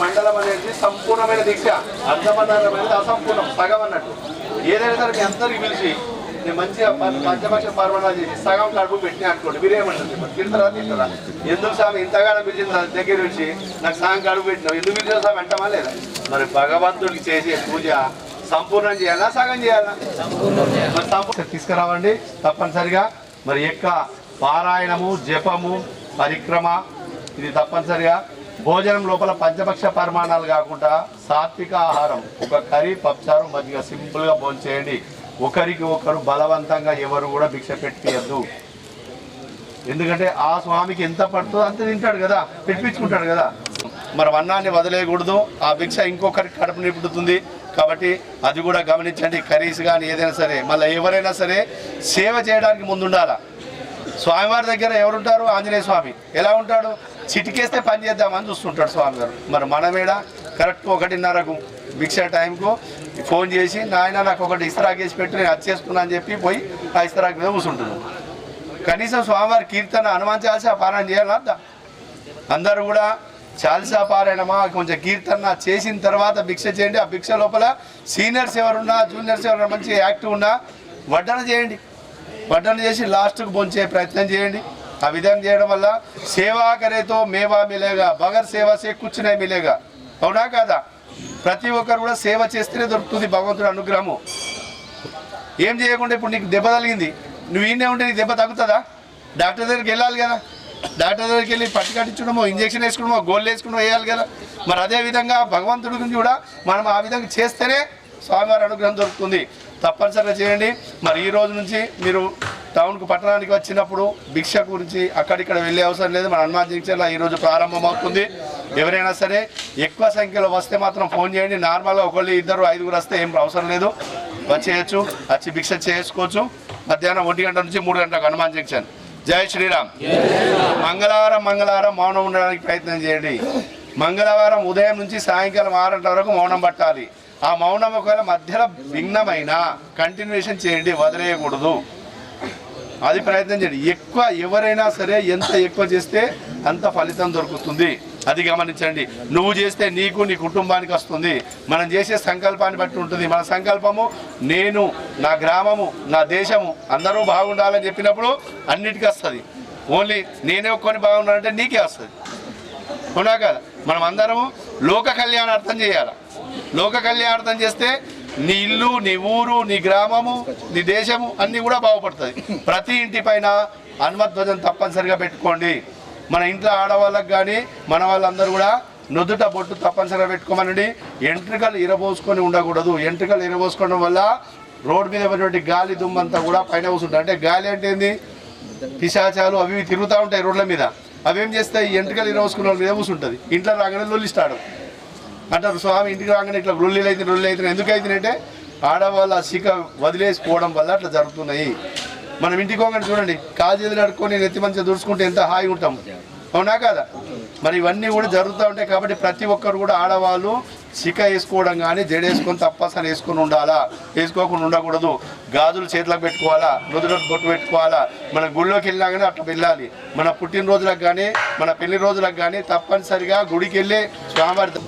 మండలం అనేది సంపూర్ణమైన దీక్ష, అర్ధమండలం అనేది అసంపూర్ణం, సగం అన్నట్టు. ఏదైనా సరే మీ అందరికి పిలిచి నేను మంచిగా పంచపక్ష పర్వణాలు చేసి సగం కడుపు పెట్టినా అనుకోండి, మీరేమంటారు? తింటారా? ఎందుకు స్వామి ఇంతగానో పిలిచిన దగ్గర నుంచి నాకు సగం కడుపు పెట్టినావు, ఎందుకు పిలిచిన స్వామి అంటామా లేదా? మరి భగవంతుడికి చేసే పూజ సంపూర్ణం చేయాలా, సగం చేయాలా? మరి సంపూర్ణ తీసుకురావండి తప్పనిసరిగా. మరి యొక్క పారాయణము, జపము, పరిక్రమ ఇది తప్పనిసరిగా. భోజనం లోపల పంచపక్ష పరిమాణాలు కాకుండా సాత్విక ఆహారం, ఒక కర్రీ, పప్పుచారు, మజ్జిగ, సింపుల్గా భోంచేయండి. ఒకరికి ఒకరు బలవంతంగా ఎవరు కూడా భిక్ష పెట్టియద్దు. ఎందుకంటే ఆ స్వామికి ఎంత పడుతుందో అంత తింటాడు కదా, పెట్టించుకుంటాడు కదా. మరి అన్నాన్ని వదిలేయకూడదు, ఆ భిక్ష ఇంకొకరికి కడుపు నింపుతుంది. కాబట్టి అది కూడా గమనించండి. కర్రీస్ కానీ ఏదైనా సరే, మళ్ళీ ఎవరైనా సరే సేవ చేయడానికి ముందు ఉండాలా. స్వామివారి దగ్గర ఎవరుంటారు? ఆంజనేయ స్వామి. ఎలా ఉంటాడు? చిటికేస్తే పని చేద్దామని చూస్తుంటాడు స్వామివారు. మరి మనమేడా కరెక్ట్ 1:30కు భిక్ష టైంకు ఫోన్ చేసి నాయన నాకు ఒకటి ఇస్తరాకు వేసి పెట్టి నేను అది చేసుకున్నా అని చెప్పి పోయి ఆ ఇస్తరాకు మీద కూర్చుంటున్నాం. కనీసం స్వామివారి కీర్తన హనుమాన్ చాలీసా పారాయణ చేయాలా? అందరూ కూడా చాలీసా పారాయణమా కొంచెం కీర్తన చేసిన తర్వాత భిక్ష చేయండి. ఆ భిక్ష లోపల సీనియర్స్ ఎవరున్నా, జూనియర్స్ ఎవరున్నా మంచిగా యాక్టివ్ ఉన్నా వడ్డన చేయండి. వడ్డన చేసి లాస్ట్కు భోంచే ప్రయత్నం చేయండి. ఆ విధంగా చేయడం వల్ల సేవా కరేతో మేవా మిలేగా, బగర్ సేవా సే కూర్చునే మిలేగా. అవునా కాదా? ప్రతి ఒక్కరు కూడా సేవ చేస్తేనే దొరుకుతుంది భగవంతుడి అనుగ్రహము. ఏం చేయకుండా ఇప్పుడు నీకు దెబ్బ తగిలింది, నువ్వు ఈయనే ఉంటే నీకు దెబ్బ తగ్గుతుందా? డాక్టర్ దగ్గరికి వెళ్ళాలి కదా. డాక్టర్ దగ్గరికి వెళ్ళి పట్టి కట్టించడమో, ఇంజక్షన్ వేసుకోవడమో, గోళ్ళు వేసుకోవడమో వేయాలి కదా. మరి అదేవిధంగా భగవంతుడి గురించి కూడా మనం ఆ విధంగా చేస్తేనే స్వామివారి అనుగ్రహం దొరుకుతుంది. తప్పనిసరిగా చేయండి. మరి ఈ రోజు నుంచి మీరు టౌన్కు పట్టణానికి వచ్చినప్పుడు భిక్ష గురించి అక్కడిక్కడ వెళ్ళే అవసరం లేదు. మన హనుమాన్ జంక్షన్లో ఈరోజు ప్రారంభమవుతుంది. ఎవరైనా సరే ఎక్కువ సంఖ్యలో వస్తే మాత్రం ఫోన్ చేయండి. నార్మల్గా 1, 2, 5 వస్తే ఏం అవసరం లేదు, వచ్చేయచ్చు, వచ్చి భిక్ష చేసుకోవచ్చు. మధ్యాహ్నం 1 గంట నుంచి 3 గంటలకు హనుమాన్ జంక్షన్. జై శ్రీరామ్. మంగళవారం మౌనం ఉండడానికి ప్రయత్నం చేయండి. మంగళవారం ఉదయం నుంచి సాయంకాలం 6 గంటల వరకు మౌనం పట్టాలి. ఆ మౌనం ఒకవేళ మధ్యలో భిన్నమైన కంటిన్యూషన్ చేయండి, వదిలేయకూడదు. అది ప్రయత్నం చేయండి. ఎక్కువ ఎవరైనా సరే ఎంత ఎక్కువ చేస్తే అంత ఫలితం దొరుకుతుంది. అది గమనించండి. నువ్వు చేస్తే నీకు, నీ కుటుంబానికి వస్తుంది. మనం చేసే సంకల్పాన్ని బట్టి ఉంటుంది. మన సంకల్పము నేను, నా గ్రామము, నా దేశము అందరూ బాగుండాలని చెప్పినప్పుడు అన్నిటికీ వస్తుంది. ఓన్లీ నేనే ఒక్కొని బాగుండాలంటే నీకే వస్తుంది. అవునా కదా? మనం అందరము లోక కళ్యాణార్థం చేయాలి. లోక కళ్యాణార్థం చేస్తే నీ ఇల్లు, నీ ఊరు, నీ గ్రామము, నీ దేశము అన్నీ కూడా బాగుపడుతుంది. ప్రతి ఇంటి పైన హనుమధ్వజం తప్పనిసరిగా పెట్టుకోండి. మన ఇంట్లో ఆడవాళ్ళకి కానీ మన వాళ్ళందరూ కూడా నుదుట బొట్టు తప్పనిసరిగా పెట్టుకోమనండి. ఎంట్రికలు ఇరబోసుకొని ఉండకూడదు. ఎంట్రికలు ఇరబోసుకోవడం వల్ల రోడ్డు మీద ఉన్నటువంటి గాలి దుమ్మంతా కూడా పైన కూర్చుంటాయి. అంటే గాలి అంటే ఏంది? పిశాచాలు అవి తిరుగుతూ ఉంటాయి రోడ్ల మీద. అవి ఏం చేస్తాయి? ఎంట్రికలు ఇరబోసుకున్న వాళ్ళ మీద కూర్చుంటుంది. ఇంట్లో రాగానే లొల్లిస్తాడు అంటారు. స్వామి ఇంటికి రాగానే ఇట్లా రొల్లీలు అయితే ఎందుకు అవుతున్నాయంటే ఆడవాళ్ళ శిఖ వదిలేసిపోవడం వల్ల అట్లా జరుగుతున్నాయి. మనం ఇంటికి పోగానే చూడండి, కాలు చేతులు అడుక్కొని నెత్తి మంచిగా దుడుచుకుంటే ఎంత హాయిగా ఉంటాం. అవునా కదా? మరి ఇవన్నీ కూడా జరుగుతూ ఉంటాయి. కాబట్టి ప్రతి ఒక్కరు కూడా ఆడవాళ్ళు శిఖ వేసుకోవడం కానీ జడేసుకొని తప్పసరి వేసుకొని ఉండాలా, వేసుకోకుండా ఉండకూడదు. గాజులు చేతులకు పెట్టుకోవాలా, నుదులకు బొట్టు పెట్టుకోవాలా. మన గుళ్ళోకి వెళ్ళినా కానీ అట్లా వెళ్ళాలి. మన పుట్టినరోజులకు కానీ మన పెళ్లి రోజులకు కానీ తప్పనిసరిగా గుడికి వెళ్ళి స్వామివారి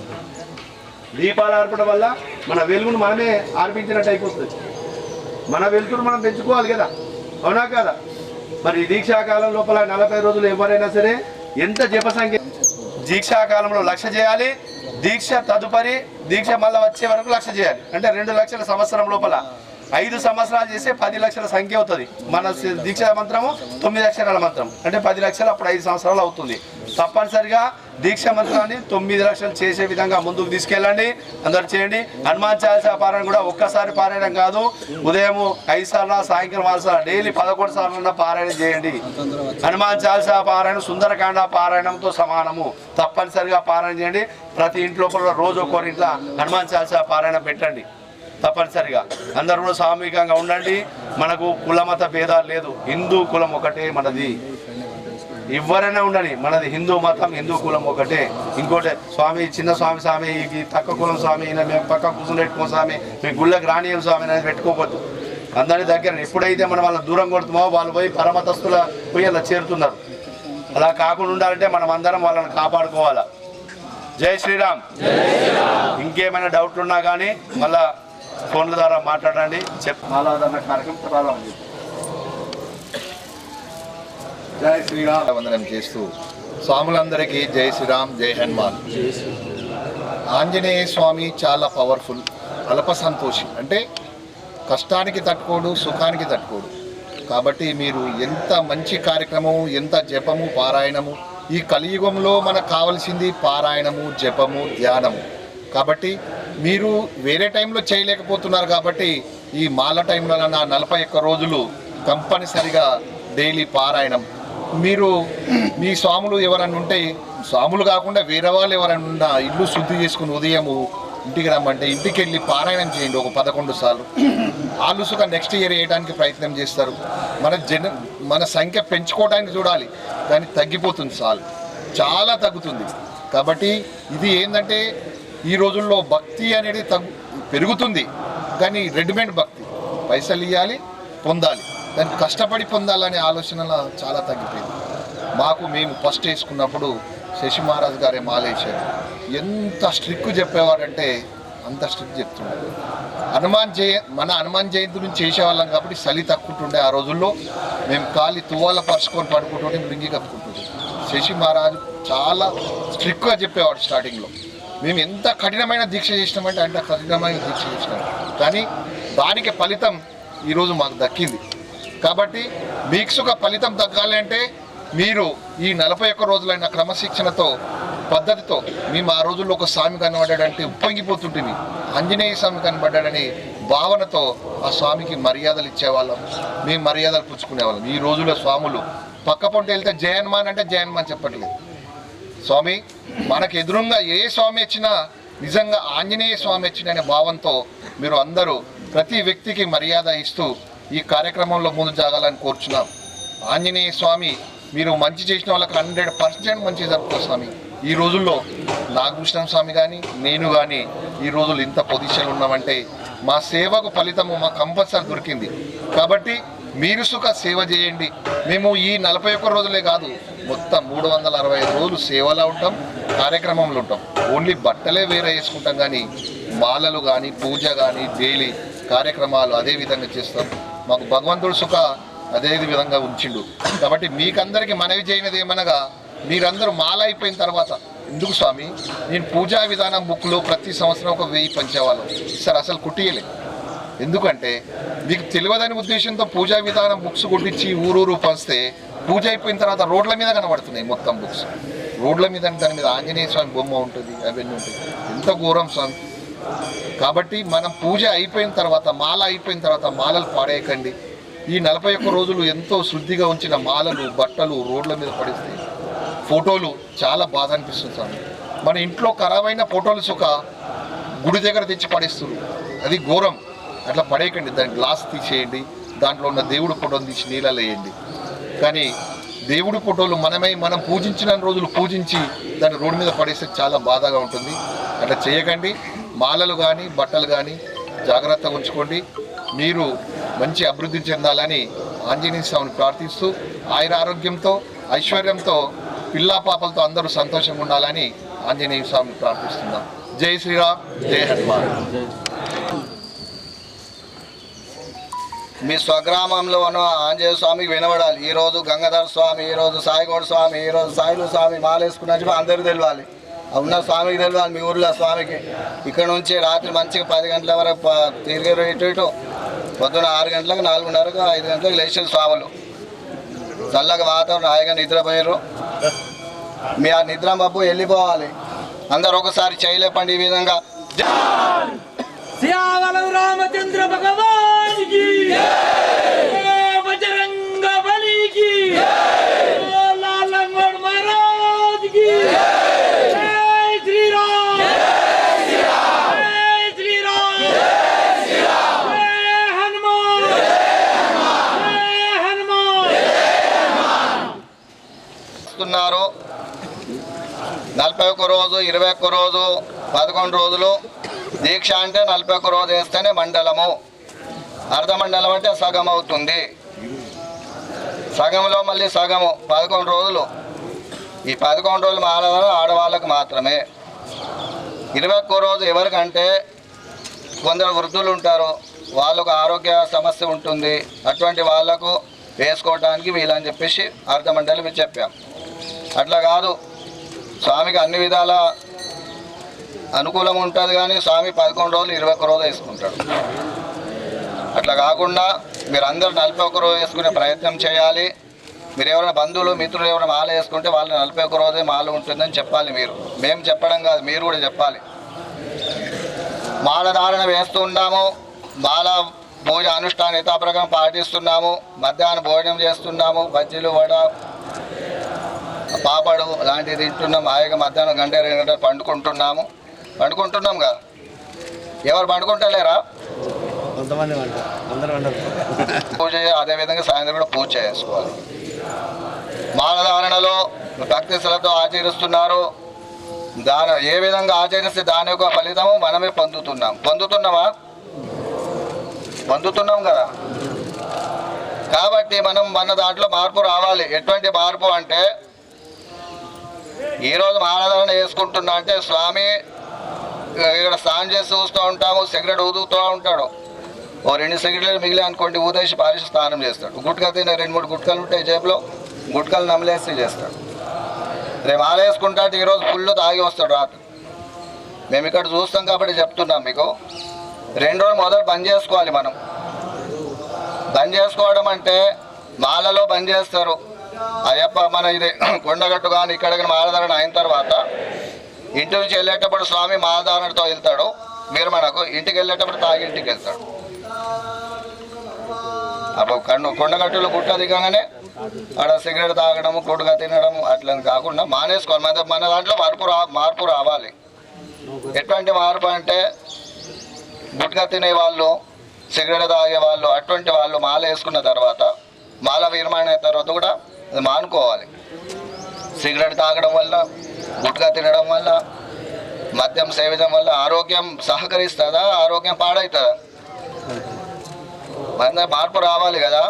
దీపాలు ఆర్పడం వల్ల మన వెలుగును మనమే ఆర్పించినట్టు అయిపోతుంది. మన వెలుగును మనం పెంచుకోవాలి కదా. అవునా కదా? మరి దీక్షాకాలం లోపల 40 రోజులు ఎవరైనా సరే ఎంత జప సంఖ్య దీక్షాకాలంలో 1,00,000 చేయాలి. దీక్ష తదుపరి దీక్ష మళ్ళీ వచ్చే వరకు 1,00,000 చేయాలి. అంటే 2 లక్షల సంవత్సరం లోపల 5 సంవత్సరాలు చేస్తే 10 లక్షల సంఖ్య అవుతుంది. మన దీక్షా మంత్రము 9 అక్షరాల మంత్రం. అంటే 10 లక్షలు, అప్పుడు 5 సంవత్సరాలు అవుతుంది. తప్పనిసరిగా దీక్ష మంత్రాన్ని 9 లక్షలు చేసే విధంగా ముందుకు తీసుకెళ్ళండి. అందరు చేయండి. హనుమాన్ చాలీసా పారాయణ కూడా ఒక్కసారి పారాయణం కాదు, ఉదయం 5 సార్లు, సాయంకాలం 6 సార్లు, డైలీ 11 సార్లు పారాయణ చేయండి. హనుమాన్ చాలీసా పారాయణ సుందరకాండ పారాయణంతో సమానము. తప్పనిసరిగా పారాయణ చేయండి. ప్రతి ఇంట్లో రోజు ఒక్కొరి ఇంట్లో హనుమాన్ చాలీసా పారాయణ పెట్టండి. తప్పనిసరిగా అందరూ కూడా సామూహికంగా ఉండండి. మనకు కులమత భేదాలు లేదు. హిందూ కులం ఒకటే మనది. ఎవరైనా ఉండని, మనది హిందూ మతం, హిందూ కులం ఒకటే. ఇంకోటి స్వామి, చిన్న స్వామి స్వామి, తక్కువ కులం స్వామి, మేము పక్క కూర్చొని పెట్టుకోం స్వామి, మేము గుళ్ళకి రానియం స్వామి అనేది పెట్టుకోవద్దు. అందరి దగ్గర ఎప్పుడైతే మనం వాళ్ళని దూరం కొడుతున్నామో వాళ్ళు పోయి పరమతస్తుల పోయి అలా చేరుతున్నారు. అలా కాకుండా ఉండాలంటే మనం అందరం వాళ్ళని కాపాడుకోవాలా. జై శ్రీరామ్. ఇంకేమైనా డౌట్లు ఉన్నా కానీ మళ్ళా ఫోన్ల ద్వారా మాట్లాడండి. మాలాధారణ కార్యక్రమం ప్రారంభం. జై శ్రీరామ్. వందనం చేస్తూ స్వాములందరికీ జై శ్రీరామ్, జై హనుమాన్. ఆంజనేయ స్వామి చాలా పవర్ఫుల్, అల్ప సంతోషి. అంటే కష్టానికి తట్టుకోడు, సుఖానికి తట్టుకోడు. కాబట్టి మీరు ఎంత మంచి కార్యక్రమం, ఎంత జపము పారాయణము. ఈ కలియుగంలో మనకు కావాల్సింది పారాయణము, జపము, ధ్యానము. కాబట్టి మీరు వేరే టైంలో చేయలేకపోతున్నారు. కాబట్టి ఈ మాల టైంలో 41 రోజులు కంపల్సరిగా డైలీ పారాయణం. మీరు మీ స్వాములు ఎవరన్నా ఉంటే, స్వాములు కాకుండా వేరే వాళ్ళు ఎవరన్నా ఉన్నా ఇల్లు శుద్ధి చేసుకుని ఉదయము ఇంటికి రమ్మంటే ఇంటికి వెళ్ళి పారాయణం చేయండి ఒక 11 సార్లు. ఆలుసుగా నెక్స్ట్ ఇయర్ వేయడానికి ప్రయత్నం చేస్తారు. మన సంఖ్య పెంచుకోవడానికి చూడాలి, కానీ తగ్గిపోతుంది చాలా తగ్గుతుంది. కాబట్టి ఇది ఏంటంటే ఈ రోజుల్లో భక్తి అనేది పెరుగుతుంది, కానీ రెడీమేడ్ భక్తి, పైసలు ఇవ్వాలి పొందాలి, దాన్ని కష్టపడి పొందాలనే ఆలోచనలో చాలా తగ్గిపోయింది. మేము ఫస్ట్ వేసుకున్నప్పుడు శశి మహారాజ్ గారే మాలేశారు. ఎంత స్ట్రిక్ట్ చెప్పేవారంటే అంత స్ట్రిక్ట్ చెప్తుండే. మన హనుమాన్ జయంతి నుంచి చేసేవాళ్ళం కాబట్టి చలి తక్కువ ఆ రోజుల్లో. మేము ఖాళీ తువ్వాల పరుచుకొని పడుకుంటుంటే మృంగి కప్పుకుంటుండే. శశి మహారాజు చాలా స్ట్రిక్ట్గా చెప్పేవాడు స్టార్టింగ్లో. మేము ఎంత కఠినమైన దీక్ష చేసినామంటే అంత కఠినమైన దీక్ష చేసినాం, కానీ దానికి ఫలితం ఈరోజు మాకు దక్కింది. కాబట్టి మీకు సుఖ ఫలితం తగ్గాలి అంటే మీరు ఈ 41 రోజులైన క్రమశిక్షణతో, పద్ధతితో, మేము ఆ రోజుల్లో ఒక స్వామి కనబడ్డాడంటే ఉప్పొంగిపోతుంటుంది. ఆంజనేయ స్వామి కనబడ్డాడని భావనతో ఆ స్వామికి మర్యాదలు ఇచ్చేవాళ్ళం, మేము మర్యాదలు పుచ్చుకునేవాళ్ళం. ఈ రోజుల్లో స్వాములు పక్క పొంటి వెళ్తే జయ హనుమాన్ అంటే జయ హనుమాన్ చెప్పట్లేదు. స్వామి మనకు ఎదురుగా ఏ స్వామి వచ్చినా నిజంగా ఆంజనేయ స్వామి వచ్చిన భావంతో మీరు అందరూ ప్రతి వ్యక్తికి మర్యాద ఇస్తూ ఈ కార్యక్రమంలో ముందు జాగాలని కోరుచున్నాం. ఆంజనేయ స్వామి మీరు మంచి చేసిన వాళ్ళకి 100% మంచి జరుపుకో స్వామి. ఈ రోజుల్లో నాగభూషణం స్వామి కానీ నేను కానీ ఈ రోజులు ఇంత పొజిషన్లు ఉన్నామంటే మా సేవకు ఫలితము మాకు కంపల్సరీ దొరికింది. కాబట్టి మీరు సుఖ సేవ చేయండి. మేము ఈ 41 రోజులే కాదు, మొత్తం 365 రోజులు సేవలో ఉంటాం, కార్యక్రమంలో ఉంటాం. ఓన్లీ బట్టలే వేరే వేసుకుంటాం, కానీ మాలలు కానీ పూజ కానీ డైలీ కార్యక్రమాలు అదే విధంగా చేస్తాం. మాకు భగవంతుడు సుఖ అదే విధంగా ఉంచిండు. కాబట్టి మీకందరికీ మనవి చేయనిది ఏమనగా, మీరందరూ మాల అయిపోయిన తర్వాత, ఎందుకు స్వామి నేను పూజా విధానం బుక్లో ప్రతి సంవత్సరం ఒక 1000 పంచేవాళ్ళం సార్, అసలు కుట్టియలే. ఎందుకంటే మీకు తెలియదని ఉద్దేశంతో పూజా విధానం బుక్స్ కుట్టించి ఊరూరు పంచితే పూజ అయిపోయిన తర్వాత రోడ్ల మీద కనబడుతున్నాయి మొత్తం బుక్స్. రోడ్ల మీద దాని మీద ఆంజనేయ స్వామి బొమ్మ ఉంటుంది, అవన్నీ ఉంటాయి. ఎంత ఘోరం స్వామి. కాబట్టి మనం పూజ అయిపోయిన తర్వాత, మాల అయిపోయిన తర్వాత మాలలు పాడేయకండి. ఈ 41 రోజులు ఎంతో శుద్ధిగా ఉంచిన మాలలు, బట్టలు రోడ్ల మీద పడిస్తే ఫోటోలు చాలా బాధ అనిపిస్తుంది స్వామి. మన ఇంట్లో ఖరాబైన ఫోటోలు సుఖ గుడి దగ్గర తెచ్చి పడేస్తారు, అది ఘోరం. అట్లా పడేయకండి, దాని గ్లాస్ తీసేయండి, దాంట్లో ఉన్న దేవుడి ఫోటోలు తీసి నీళ్ళలో వేయండి. కానీ దేవుడి ఫోటోలు మనం పూజించిన రోజులు పూజించి దాన్ని రోడ్డు మీద పడేస్తే చాలా బాధగా ఉంటుంది. అట్లా చేయకండి. మాలలు కానీ బట్టలు కానీ జాగ్రత్తగా ఉంచుకోండి. మీరు మంచి అభివృద్ధి చెందాలని ఆంజనేయ స్వామిని ప్రార్థిస్తూ ఆయురారోగ్యంతో ఐశ్వర్యంతో పిల్లా పాపలతో అందరూ సంతోషంగా ఉండాలని ఆంజనేయ స్వామిని ప్రార్థిస్తున్నాం. జై శ్రీరామ్, జై హనుమాన్. మీ స్వగ్రామంలో ఉన్న ఆంజనేయ స్వామికి వినబడాలి. ఈరోజు గంగాధర స్వామి, ఈరోజు సాయిగౌడ స్వామి, ఈరోజు సాయిలు స్వామి మాలేసుకున్నట్టు అందరికీ తెలియాలి. ఉన్న స్వామికి తెలియాలి, మీ ఊర్లో స్వామికి. ఇక్కడ నుంచి రాత్రి మంచిగా 10 గంటల వరకు తిరిగి ఇటు పొద్దున 6 గంటలకు 4:30కు 5 గంటలకు లేచిన స్వాములు చల్లగా వాతావరణం హాయిగా నిద్రపోయారు. మీ ఆ నిద్ర మబ్బు వెళ్ళిపోవాలి. అందరూ ఒకసారి చేయలేపండి ఈ విధంగా. రామచంద్ర భగవాన్ కి బజరంగ బలి కి లాలంగోడ్ మహారాజ్ కి జై శ్రీరామ్, జై శ్రీరామ్, జై హనుమాన్, జై హనుమాన్. 41 రోజు, 21 రోజు, 11 రోజులు దీక్ష. అంటే 41 రోజు వేస్తేనే మండలము. అర్ధమండలం అంటే సగం అవుతుంది. సగంలో మళ్ళీ సగము 11 రోజులు. ఈ 11 రోజులు ఆడవాళ్ళకు మాత్రమే. 21 రోజు ఎవరికంటే కొందరు వృద్ధులు ఉంటారు, వాళ్ళకు ఆరోగ్య సమస్య ఉంటుంది, అటువంటి వాళ్ళకు వేసుకోవడానికి వీలని చెప్పేసి అర్ధమండలి మేము చెప్పాం. అట్లా కాదు, స్వామికి అన్ని విధాల అనుకూలం ఉంటుంది, కానీ స్వామి 11 రోజులు 21 రోజు వేసుకుంటాడు. అట్లా కాకుండా మీరు అందరూ 41 రోజు వేసుకునే ప్రయత్నం చేయాలి. మీరు ఎవరైనా బంధువులు మిత్రులు ఎవరైనా మాల వేసుకుంటే వాళ్ళు 41 రోజే మాల ఉంటుందని చెప్పాలి. మేము చెప్పడం కాదు, మీరు కూడా చెప్పాలి. మాల ధారణ వేస్తున్నాము, మాల పూజ అనుష్ఠాన యథాప్రకారం పాటిస్తున్నాము, మధ్యాహ్నం భోజనం చేస్తున్నాము, బజ్జీలు వడ పాపడు లాంటివి తింటున్నాం, హాయిగా మధ్యాహ్నం 1-2 గంటలు పండుకుంటున్నాం కదా. ఎవరు పండుకుంటలేరా? పూజ అదేవిధంగా సాయంత్రం కూడా పూజ చేసుకోవాలి. మాలధారణలో భక్తి శ్రద్ధతో ఆచరిస్తున్నారు. ఏ విధంగా ఆచరిస్తే దాని యొక్క ఫలితము మనమే పొందుతున్నాం కదా. కాబట్టి మన దాంట్లో మార్పు రావాలి. ఎటువంటి మార్పు అంటే, ఈరోజు మాలధారణ వేసుకుంటున్నా అంటే స్వామి ఇక్కడ స్నానం చేసి చూస్తూ ఉంటాము, సిగరెట్ ఊదుతూ ఉంటాడు. ఓ 2 సిగరెట్లు మిగిలి అనుకోండి, ఊదేసి పారేసి స్నానం చేస్తాడు. గుట్కా తిన్న 2-3 గుట్కలు ఉంటాయి జేబులో, గుట్కలు నమలేసి చేస్తాడు. రేపు మాల వేసుకుంటా అంటే ఈరోజు ఫుల్ తాగి వస్తాడు రాత్రి. మేము ఇక్కడ చూస్తాం కాబట్టి చెప్తున్నాం మీకు. 2 రోజులు మొదలు బంద్ చేసుకోవాలి. మనం బంద్ చేసుకోవడం అంటే మాలలో బంద్ చేస్తారు. అయ్యప్ప మన ఇది కొండగట్టు కానీ ఇక్కడ కానీ మాలధారణ అయిన తర్వాత ఇంటి నుంచి వెళ్ళేటప్పుడు స్వామి మాలధారణతో వెళ్తాడు విరమణకు, ఇంటికి వెళ్ళేటప్పుడు తాగి ఇంటికి వెళ్తాడు. అప్పుడు కొండగట్టులో గుట్ట దిగగానే ఆడ సిగరెట్ తాగడము, గుడ్డుగా తినడం అట్లా కాకుండా మానేసుకోవాలి. మన దాంట్లో మార్పు రావాలి. ఎటువంటి మార్పు అంటే, గుడ్డుగా తినే వాళ్ళు, సిగరెట్ తాగే వాళ్ళు, అటువంటి వాళ్ళు మాల వేసుకున్న తర్వాత, మాల విరమణ అయిన తర్వాత కూడా అది మానుకోవాలి. సిగరెట్ తాగడం వల్ల, గుట్కా తినడం వల్ల, మద్యం సేవించడం వల్ల ఆరోగ్యం సహకరిస్తుందా, ఆరోగ్యం పాడవుతుందా? మన మార్పు రావాలి కదా.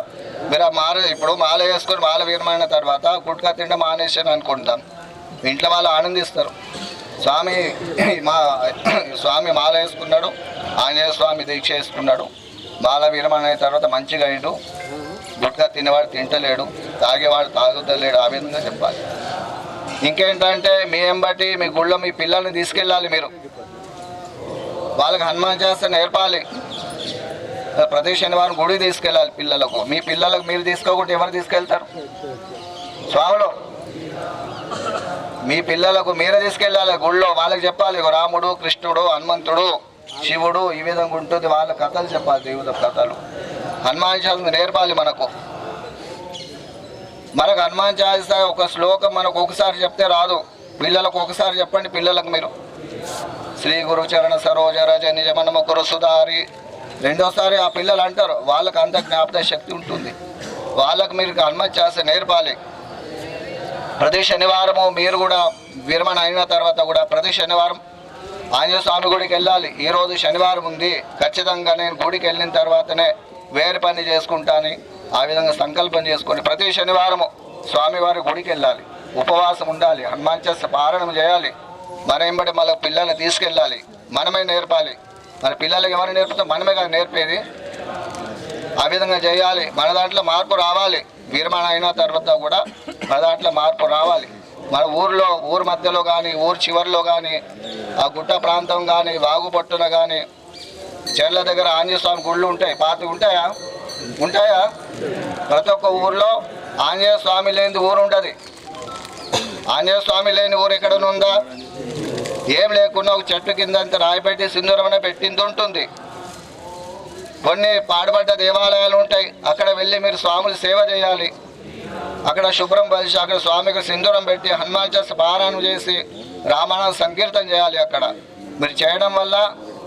మీరు ఇప్పుడు మాల వేసుకొని మాల విరమణ తర్వాత గుట్కా తింటే మానేసాను అనుకుంటాం, ఇంట్లో వాళ్ళు ఆనందిస్తారు. స్వామి మాల వేసుకున్నాడు, ఆంజనేయ స్వామి దీక్ష వేసుకున్నాడు, మాల విరమణ అయిన తర్వాత మంచిగా అయిండు, గుట్కా తినేవాడు తింటలేడు, తాగేవాడు తాగుతలేడు, ఆ విధంగా చెప్పాలి. ఇంకేంటంటే మీ ఎంబటి మీ గుళ్ళో మీ పిల్లల్ని తీసుకెళ్ళాలి. మీరు వాళ్ళకి హనుమాన్ చాలీసా నేర్పాలి. ప్రతి శనివారం గుడి తీసుకెళ్ళాలి పిల్లలకు. మీ పిల్లలకు మీరు తీసుకోకుండా ఎవరు తీసుకెళ్తారు? స్వాములు మీ పిల్లలకు మీరే తీసుకెళ్ళాలి గుళ్ళో. వాళ్ళకి చెప్పాలి, రాముడు, కృష్ణుడు, హనుమంతుడు, శివుడు ఈ విధంగా ఉంటుంది. వాళ్ళ కథలు చెప్పాలి, దేవుల కథలు. హనుమాన్ చాలీసా నేర్పాలి. మనకు హనుమాన్ చాలీసా ఒక శ్లోకం మనకు ఒకసారి చెప్తే రాదు, పిల్లలకు ఒకసారి చెప్పండి. పిల్లలకు మీరు శ్రీ గురు చరణ సరోజ రజ నిజమనమ కురు సుధారి, రెండోసారి ఆ పిల్లలు అంటారు. వాళ్ళకి అంత జ్ఞాపక శక్తి ఉంటుంది. వాళ్ళకు మీరు హనుమాన్ చాలీసా నేర్పాలి. ప్రతి శనివారము మీరు కూడా విరమణ అయిన తర్వాత కూడా ప్రతి శనివారం ఆంజనేయ స్వామి గుడికి వెళ్ళాలి. ఈరోజు శనివారం ఉంది, ఖచ్చితంగా నేను గుడికి వెళ్ళిన తర్వాతనే వేరే పని చేసుకుంటాను, ఆ విధంగా సంకల్పం చేసుకొని ప్రతి శనివారము స్వామివారి గుడికి వెళ్ళాలి, ఉపవాసం ఉండాలి, హనుమాన్ చాలీసా పారాయణం చేయాలి. మరెంబడి మళ్ళీ పిల్లల్ని తీసుకెళ్ళాలి, మనమే నేర్పాలి. మన పిల్లలకి ఎవరు నేర్పుతాం? మనమే కదా నేర్పేది. ఆ విధంగా చేయాలి. మన దాంట్లో మార్పు రావాలి. విరమణ అయిన తర్వాత కూడా మన దాంట్లో మార్పు రావాలి. మన ఊరు మధ్యలో కానీ, ఊరు చివరిలో కానీ, ఆ గుట్ట ప్రాంతం కానీ, వాగు పట్టున కానీ, చెర్ల దగ్గర ఆంజనేయ స్వామి గుళ్ళు ఉంటాయి. పాతవి ఉంటాయా? ప్రతి ఒక్క ఊర్లో ఆంజనేయ స్వామి లేని ఊరు ఉంటుంది. ఆంజనేయ స్వామి లేని ఊరు ఎక్కడనుందా? ఏం లేకుండా ఒక చెట్టు కింద అంత రాయి పెట్టి సింధూరమనే పెట్టింది ఉంటుంది. కొన్ని పాడుపడ్డ దేవాలయాలు ఉంటాయి, అక్కడ వెళ్ళి మీరు స్వాములు సేవ చేయాలి. అక్కడ శుభ్రం పరిచి అక్కడ స్వామికి సింధూరం పెట్టి హనుమాన్ చాలీసా పారాయణం చేసి రామాయణ సంకీర్తన చేయాలి. అక్కడ మీరు చేయడం వల్ల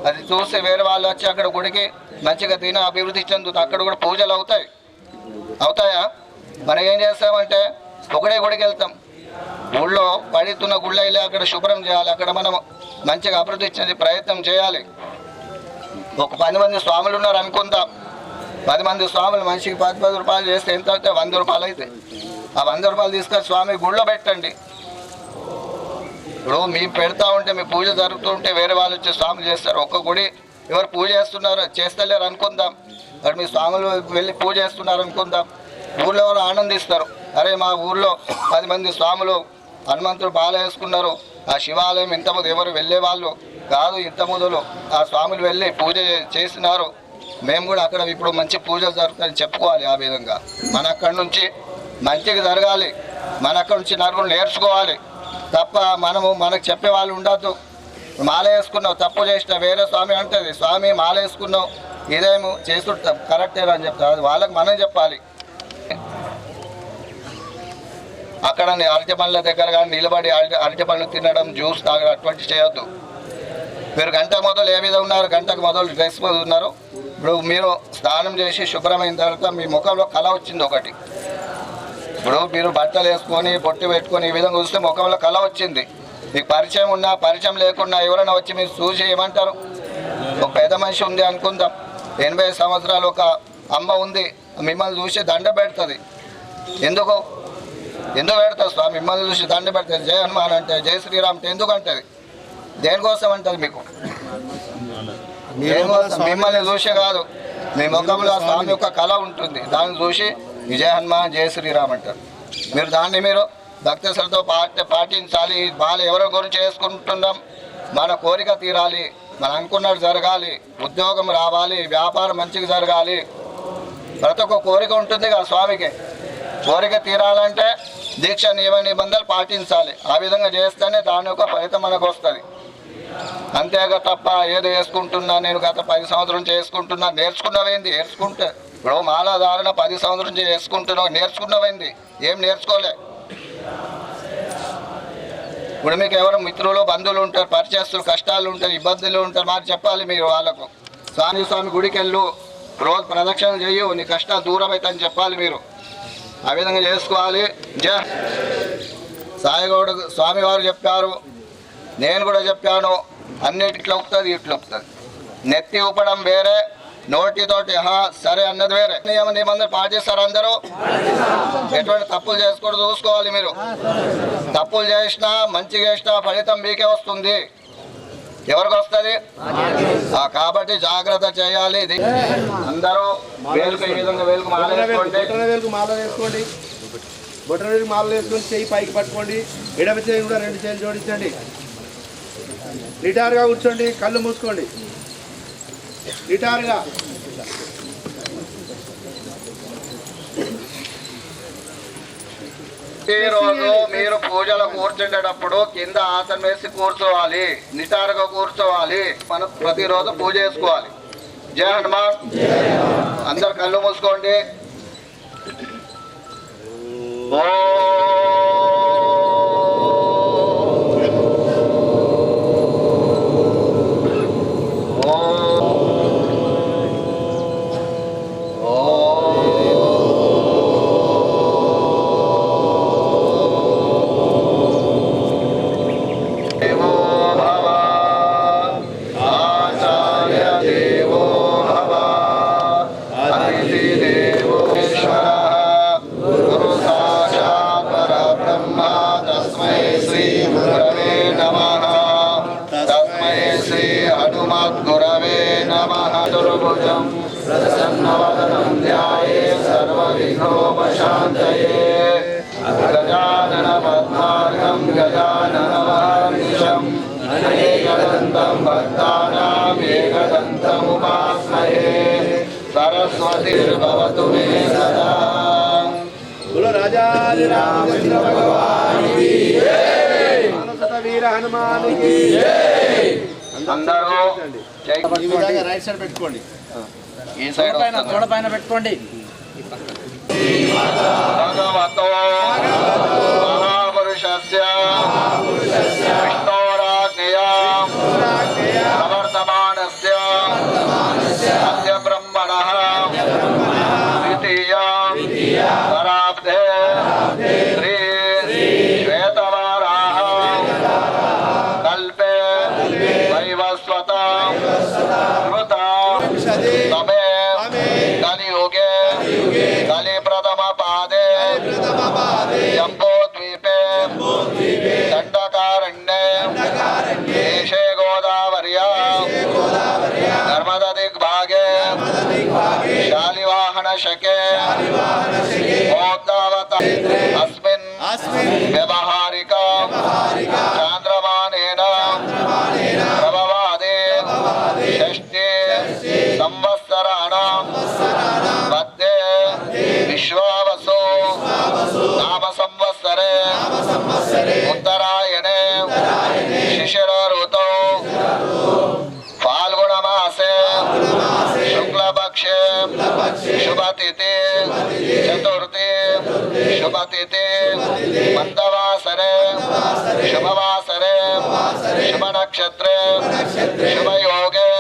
అది చూసి వేరే వాళ్ళు వచ్చి అక్కడ గుడికి మంచిగా తిని అభివృద్ధి చెందుతుంది. అక్కడ కూడా పూజలు అవుతాయా? మనం ఏం చేస్తామంటే ఒకటే గుడికి వెళ్తాం, ఊళ్ళో పడుతున్న గుళ్ళ వెళ్ళి అక్కడ శుభ్రం చేయాలి. అక్కడ మనం మంచిగా అభివృద్ధి చెంది ప్రయత్నం చేయాలి. ఒక 10 మంది స్వాములు ఉన్నారు అనుకుందాం, 10 మంది స్వాములు మనిషికి 10 రూపాయలు చేస్తే ఎంత అవుతాయి? 100 రూపాయలు అయితే ఆ 100 రూపాయలు తీసుకొని స్వామి గుళ్ళో పెట్టండి. ఇప్పుడు మేము పెడతా ఉంటే మీ పూజ జరుగుతుంటే వేరే వాళ్ళు వచ్చి స్వాములు చేస్తారు. ఒక్క గుడి ఎవరు పూజ చేస్తున్నారు చేస్తలేరు అనుకుందాం, మరి మీ స్వాములు వెళ్ళి పూజ చేస్తున్నారు అనుకుందాం, ఊళ్ళో ఎవరు ఆనందిస్తారు. అరే మా ఊళ్ళో 10 మంది స్వాములు హనుమంతుడు బాల వేసుకున్నారు, ఆ శివాలయం ఇంతమంది ఎవరు వెళ్ళే వాళ్ళు కాదు, ఇంత మొదలు ఆ స్వాములు వెళ్ళి పూజ చేసినారు, మేము కూడా అక్కడ ఇప్పుడు మంచి పూజలు జరుగుతాయని చెప్పుకోవాలి. ఆ విధంగా మన అక్కడి నుంచి మంచిగా జరగాలి, మన అక్కడి నుంచి నలుగురు నేర్చుకోవాలి తప్ప మనకు చెప్పే వాళ్ళు ఉండద్దు. మాల వేసుకున్నావు తప్పు చేసిన వేరే స్వామి అంటది, స్వామి మాల వేసుకున్నావు ఇదేమో చేసుకుంటాం కరెక్టే అని చెప్తారు, వాళ్ళకి మనం చెప్పాలి. అక్కడ అరటి పండ్ల దగ్గర కానీ నిలబడి అరటి పండ్లు తినడం, జ్యూస్ తాగడం అటువంటి చేయొద్దు. మీరు గంట మొదలు ఏ విధంగా ఉన్నారు, గంటకు మొదలు డ్రెస్ మొదలు ఉన్నారు. ఇప్పుడు మీరు స్నానం చేసి శుభ్రమైన తర్వాత మీ ముఖంలో కళ వచ్చింది ఒకటి. ఇప్పుడు మీరు బట్టలు వేసుకొని బొట్టు పెట్టుకొని ఈ విధంగా చూస్తే ముఖంలో కళ వచ్చింది. మీకు పరిచయం ఉన్నా పరిచయం లేకున్నా ఎవరైనా వచ్చి మీరు చూసి ఏమంటారు, ఒక పెద్ద మనిషి ఉంది అనుకుందాం, 80 సంవత్సరాలు ఒక అమ్మ ఉంది, మిమ్మల్ని చూసి దండ పెడుతుంది. ఎందుకు పెడతారు స్వామి? మిమ్మల్ని చూసి దండ పెడుతుంది. జయ హనుమాన్ అంటే జయ శ్రీరామ్ అంటే ఎందుకు అంటది? దేనికోసం అంటది? మీకు దేనికోసం? మిమ్మల్ని చూసి కాదు, మీ ముఖంలో ఆ స్వామి యొక్క కళ ఉంటుంది, దాన్ని చూసి విజయ హనుమాన్ జయ శ్రీరామ్ అంటారు. మీరు దాన్ని మీరు భక్తి శ్రద్ధతో పాటించాలి. బాల ఎవరి గురించి చేసుకుంటున్నాం, మన కోరిక తీరాలి, మనం అనుకున్నట్టు జరగాలి, ఉద్యోగం రావాలి, వ్యాపారం మంచిగా జరగాలి, ప్రతి ఒక్క కోరిక ఉంటుంది కదా స్వామికి. కోరిక తీరాలంటే దీక్ష నియమ నిబంధనలు పాటించాలి. ఆ విధంగా చేస్తేనే దాని యొక్క ఫలితం మనకు వస్తుంది. అంతేగా తప్ప ఏదో వేసుకుంటున్నా, నేను గత 10 సంవత్సరం చేసుకుంటున్నా, నేర్చుకున్నవేంది? నేర్చుకుంటే ఇప్పుడు మాలాధారణ 10 సంవత్సరం చేసుకుంటున్నావు, నేర్చుకున్నవేంది? ఏం నేర్చుకోలే. ఇప్పుడు మీకు ఎవరు మిత్రులు బంధువులు ఉంటారు, పరిచయస్తులు, కష్టాలు ఉంటారు, ఇబ్బందులు ఉంటారు, మరి చెప్పాలి మీరు వాళ్ళకు. స్వామి గుడికి వెళ్ళు, రోజు ప్రదక్షిణ చెయ్యు, నీ కష్టాలు దూరం అవుతాయని చెప్పాలి మీరు. ఆ విధంగా చేసుకోవాలి. సాయిగౌడ స్వామి వారు చెప్పారు, నేను కూడా చెప్పాను, అన్నిటిట్లో ఒప్పుతుంది ఇట్లా ఒప్పుతుంది. నెత్తి ఊపడం వేరే, నోటితోటి సరే అన్నది వేరే. నియమ నిబంధనలు పాటిస్తారు అందరూ. ఎటువంటి తప్పులు చేసుకోవడం చూసుకోవాలి మీరు. తప్పులు చేసినా మంచిగా చేసినా ఫలితం మీకే వస్తుంది. ఎవరికి వస్తుంది? కాబట్టి జాగ్రత్త చేయాలి. అందరూ వేలుకు ఈ విధంగా వేలుకు మాల వేసుకోండి, బొట్టన వేలుకు మాల వేసుకొని చెయ్యి పైకి పట్టుకోండి, ఎడమ చేయి కూడా 2 చేతులు జోడించండి, నిటారుగా కూర్చోండి, కళ్ళు మూసుకోండి, నిటారుగా. ప్రతిరోజు మీరు పూజలు కూర్చుంటేటప్పుడు కింద ఆసనం వేసి కూర్చోవాలి, నిటారుగా కూర్చోవాలి. మనం ప్రతిరోజు పూజ చేసుకోవాలి. జయ హనుమాన్. అందరు కళ్ళు మూసుకోండి. ప్రసన్నవదనం ధ్యాయే సర్వవిఘ్నోపశాంతయే. గజానన పద్మార్గం గజాననమహర్నిశం అనేకదంతం భక్తానాం ఏకదంతముపాస్మహే. సరస్వతిర్భవతు మే సదా. బోలో రాజాదిరామచంద్ర భగవానికి జై, మానసత వీర హనుమానికి జై. అందరూ ఈ విధంగా రైట్ సైడ్ పెట్టుకోండి, ఈ సైడ్ తోడ పైన పెట్టుకోండి. భగవతో మహాపురుషస్య విష్ణోరాజ్ఞయా ప్రవర్తమానస్య అస్య బ్రహ్మణః ద్వితీయా శతాబ్దే శ్రీ శ్వేతవారాహ కల్పే వైవస్వత కృత తమే కలియుగే కలి ప్రథమ పాదే జంబోద్వీపే దండకారణ్యే नर्मदा दिग्भागे शालिवाहन शके मोदावता अस्मिन् व्यवहारिका चांद्रमानेन प्रभवादे षष्ठे संवत्सराणां मध्ये विश्वावसु नाम संवत्सरे उत्तरायणे शिशिर ऋतौ फाल्गुन मासे शुक्लपक्षे शुभतिथि चतुर्थी शुभतिथि मंदवासरे शुभवासरे शुभ नक्षत्रे शुभ योगे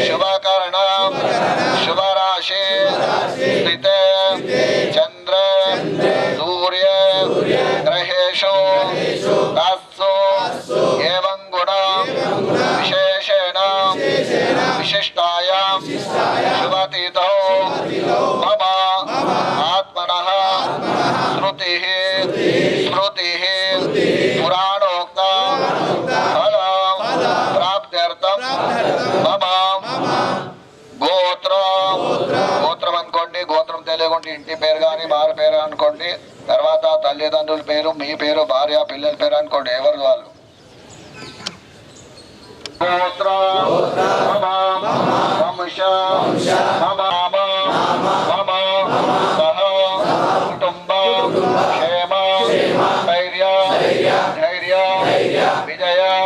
शुभ कर्ण शुभ राशि स्थिते चंद्र सूर्य ग्रहेषु तासु एवं गुण विशेषेण विशिष्टायां शुभतिथौ मम आत्मनः श्रुतिः स्मृतिः पुराणोक्ता फलं प्राप्त्यर्थं मम గోత్రం అనుకోండి. గోత్రం తెలియకుండా ఇంటి పేరు కానీ వారి పేరు అనుకోండి. తర్వాత తల్లిదండ్రుల పేరు, మీ పేరు, భార్య, పిల్లల పేరు అనుకోండి, ఎవరు వాళ్ళు.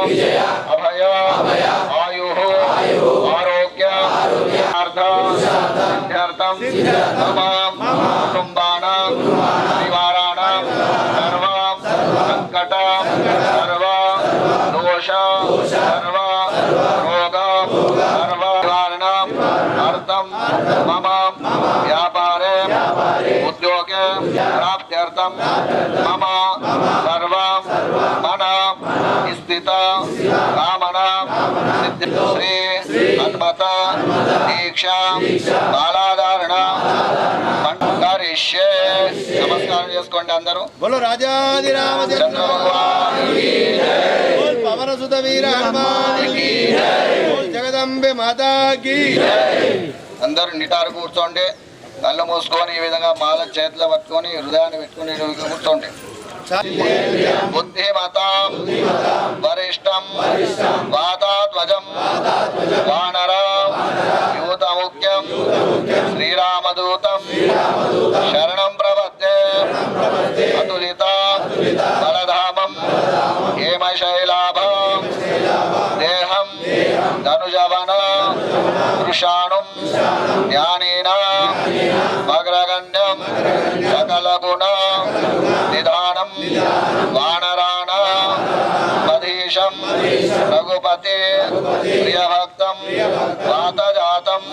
విజయ అభయ ఆయు ఆరోగ్య सिद्ध्यर्थं तमाम कुटुंबानां परिवाराणां सर्व संकट सर्व दोष सर्व रोग सर्व निवारणां अर्थं मम व्यापारे उद्योगे प्राप्त्यर्थं मम सर्व मन स्थित कामना श्री हनुमत दीक्षा బాలాధారణ కరిష్యే. నమస్కారం చేసుకోండి అందరూ. బోలో రాజాదిరామ చంద్ర భగవాన్ కీ జై, బోల్ పవన సుత వీర హనుమాన్ కీ జై, బోల్ జగదంబె మాతా కీ జై. అందరూ నిటారు కూర్చోండి. కళ్ళు మూసుకొని ఈ విధంగా మాల చేతిలో పట్టుకొని హృదయాన్ని పెట్టుకొని కూర్చోండి. बुद्धिमतां वरिष्ठं वातात्मजं वानरं यूतमुख्यं श्रीरामदूतं शरणं प्रपद्ये अतुलिता बलधामं हेमशैलाभं देहं धनुजवन वृषाणुं ज्ञानीनाम् अग्रगण्यं सकलगुण निधानं वानराणां मधीशं रघुपते प्रियभक्तं वातजातं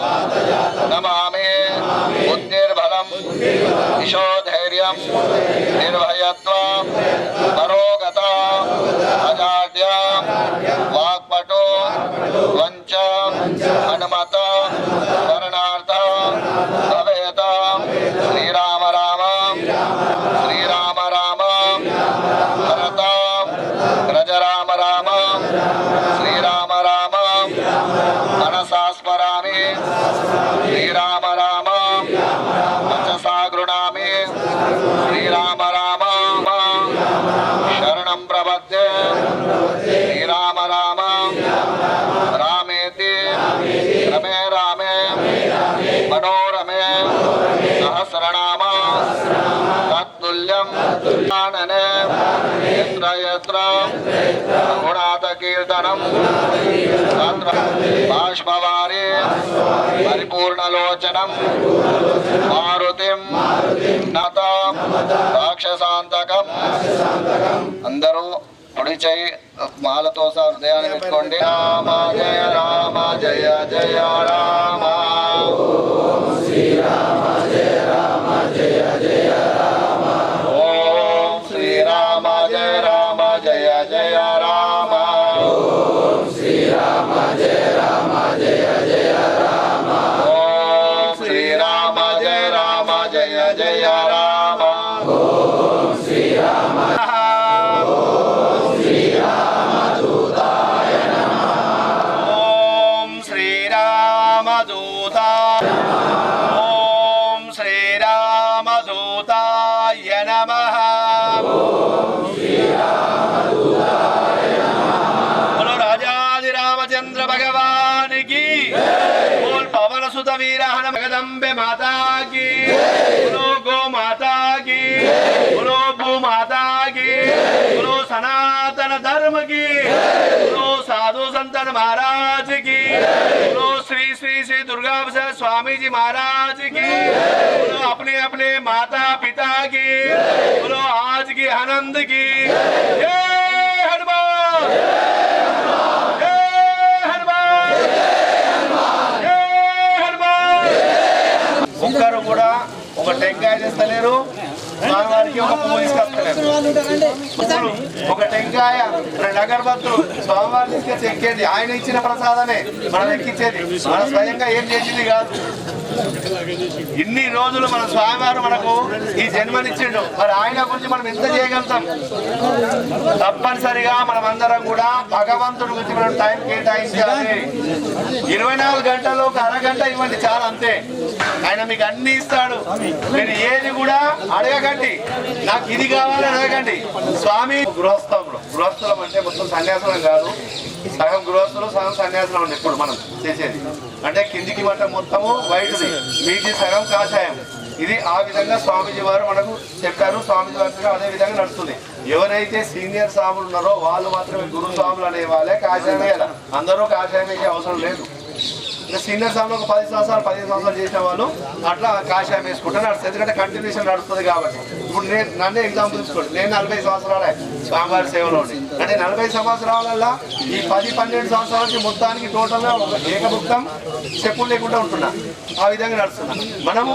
नमामि. बुद्धिर्बलं यशोधैर्यं निर्भयत्वं परोगता अजाड्या वाक्पटो वञ्च हनुमत शरणार्थ भवेत. श्रीराम राम श्रीराम राम भरत रजराम राम श्रीराम राम मनसा स्मरामि. श्रीराम राम वचसा गृह्णामि. श्रीराम राम शरणं प्रपद्ये. श्रीराम राम रामेति रमे रामे मनोरमे सहस्रनाम तत्तुल्यं कानने यत्र यत्र गुणात कीर्तनं तत्र बाष्पवारि परिपूर्णलोचनं मारुतिं नतं राक्षसान्तकं. అందరూ కుడి చేయి మాలతో సహా హృదయాన్ని పెట్టుకోండి. రామ జయ రామ జయ జయ రామ. శ్రీరామ జయ రామ జయ జయ రామ. ఓం శ్రీరామ జయ రామ జయ జయ రామ. ఓం శ్రీరామ జయ రామ జయ జయ రామ. ఓం శ్రీరామ జయ రామ జయ జయ రామ. ఓం శ్రీరామ ఓం శ్రీరామదూతాయ నమః. బోలో రాజాదిరామచంద్ర భగవాన్ కి, బోల్ పవన సుత వీర హనుమ జగదంబె మాతా కి, బోలో గో మాతా కి, బోలో భూ మాతా కి, బోలో సనాతన ధర్మ की, बोलो साधु संतन महाराज की, बोलो श्री श्री श्री दुर्गा स्वामी जी महाराज की, बोलो अपने अपने माता पिता की, बोलो आज की आनंद की। जय हनुमान, जय हनुमान, जय हनुमान। ఒక్కరు కూడా ఒక టెంకాయ చేస్తలేరు, స్వామివారికి ఒక పువ్వు తీసుకొస్తలేరు. ఒక టెంకాయ, రెండు అగరబత్తులు స్వామివారి తీసుకొచ్చి ఎక్కేది ఆయన ఇచ్చిన ప్రసాదమే మనం ఎక్కించేది, మన స్వయంగా ఏం చేసింది కాదు. ఇన్ని రోజులు మన స్వామివారు మనకు ఈ జన్మనిచ్చిండు, మరి ఆయన గురించి మనం ఎంత చేయగలుగుతాం? తప్పనిసరిగా మనం అందరం కూడా భగవంతుడి గురించి మనం టైం కేటాయించాలి. 24 గంటలు ఒక అరగంట ఇవ్వండి చాలు, అంతే. ఆయన మీకు అన్ని ఇస్తాడు. మీరు ఏది కూడా అడగకండి, నాకు ఇది కావాలని అడగండి. స్వామి గృహస్థులం అంటే మొత్తం సన్యాసులం కాదు, సగం గృహస్థులు సగం సన్యాసులం ఉంది ఇప్పుడు మనం చేసేది. అంటే కిందికి మట్ట మొత్తము వైట్ది, మీది సగం కాషాయం. ఇది ఆ విధంగా స్వామీజీ వారు మనకు చెప్పారు. స్వామీజీ వారు అదే విధంగా నడుస్తుంది. ఎవరైతే సీనియర్ స్వాములు ఉన్నారో వాళ్ళు మాత్రమే గురు స్వాములు అనే వాళ్ళే కాషాయమే కదా, అందరూ కాషాయమే అవసరం లేదు. సీనియర్ స్వాములు ఒక 10 సంవత్సరాలు 15 సంవత్సరాలు చేసిన వాళ్ళు అట్లా కాషాయం వేసుకుంటే నడుస్తుంది, ఎందుకంటే కంటిన్యూషన్ నడుస్తుంది కాబట్టి. ఇప్పుడు నన్నే ఎగ్జాంపుల్ తీసుకోండి, నేను 40 సంవత్సరాలే స్వామివారి సేవలో ఉండి, అంటే 40 సంవత్సరాలల్లో ఈ 10-12 సంవత్సరాల నుంచి మొత్తానికి టోటల్గా ఒక ఏకభుక్తం చెప్పులు లేకుండా ఉంటున్నా, ఆ విధంగా నడుస్తున్నా. మనము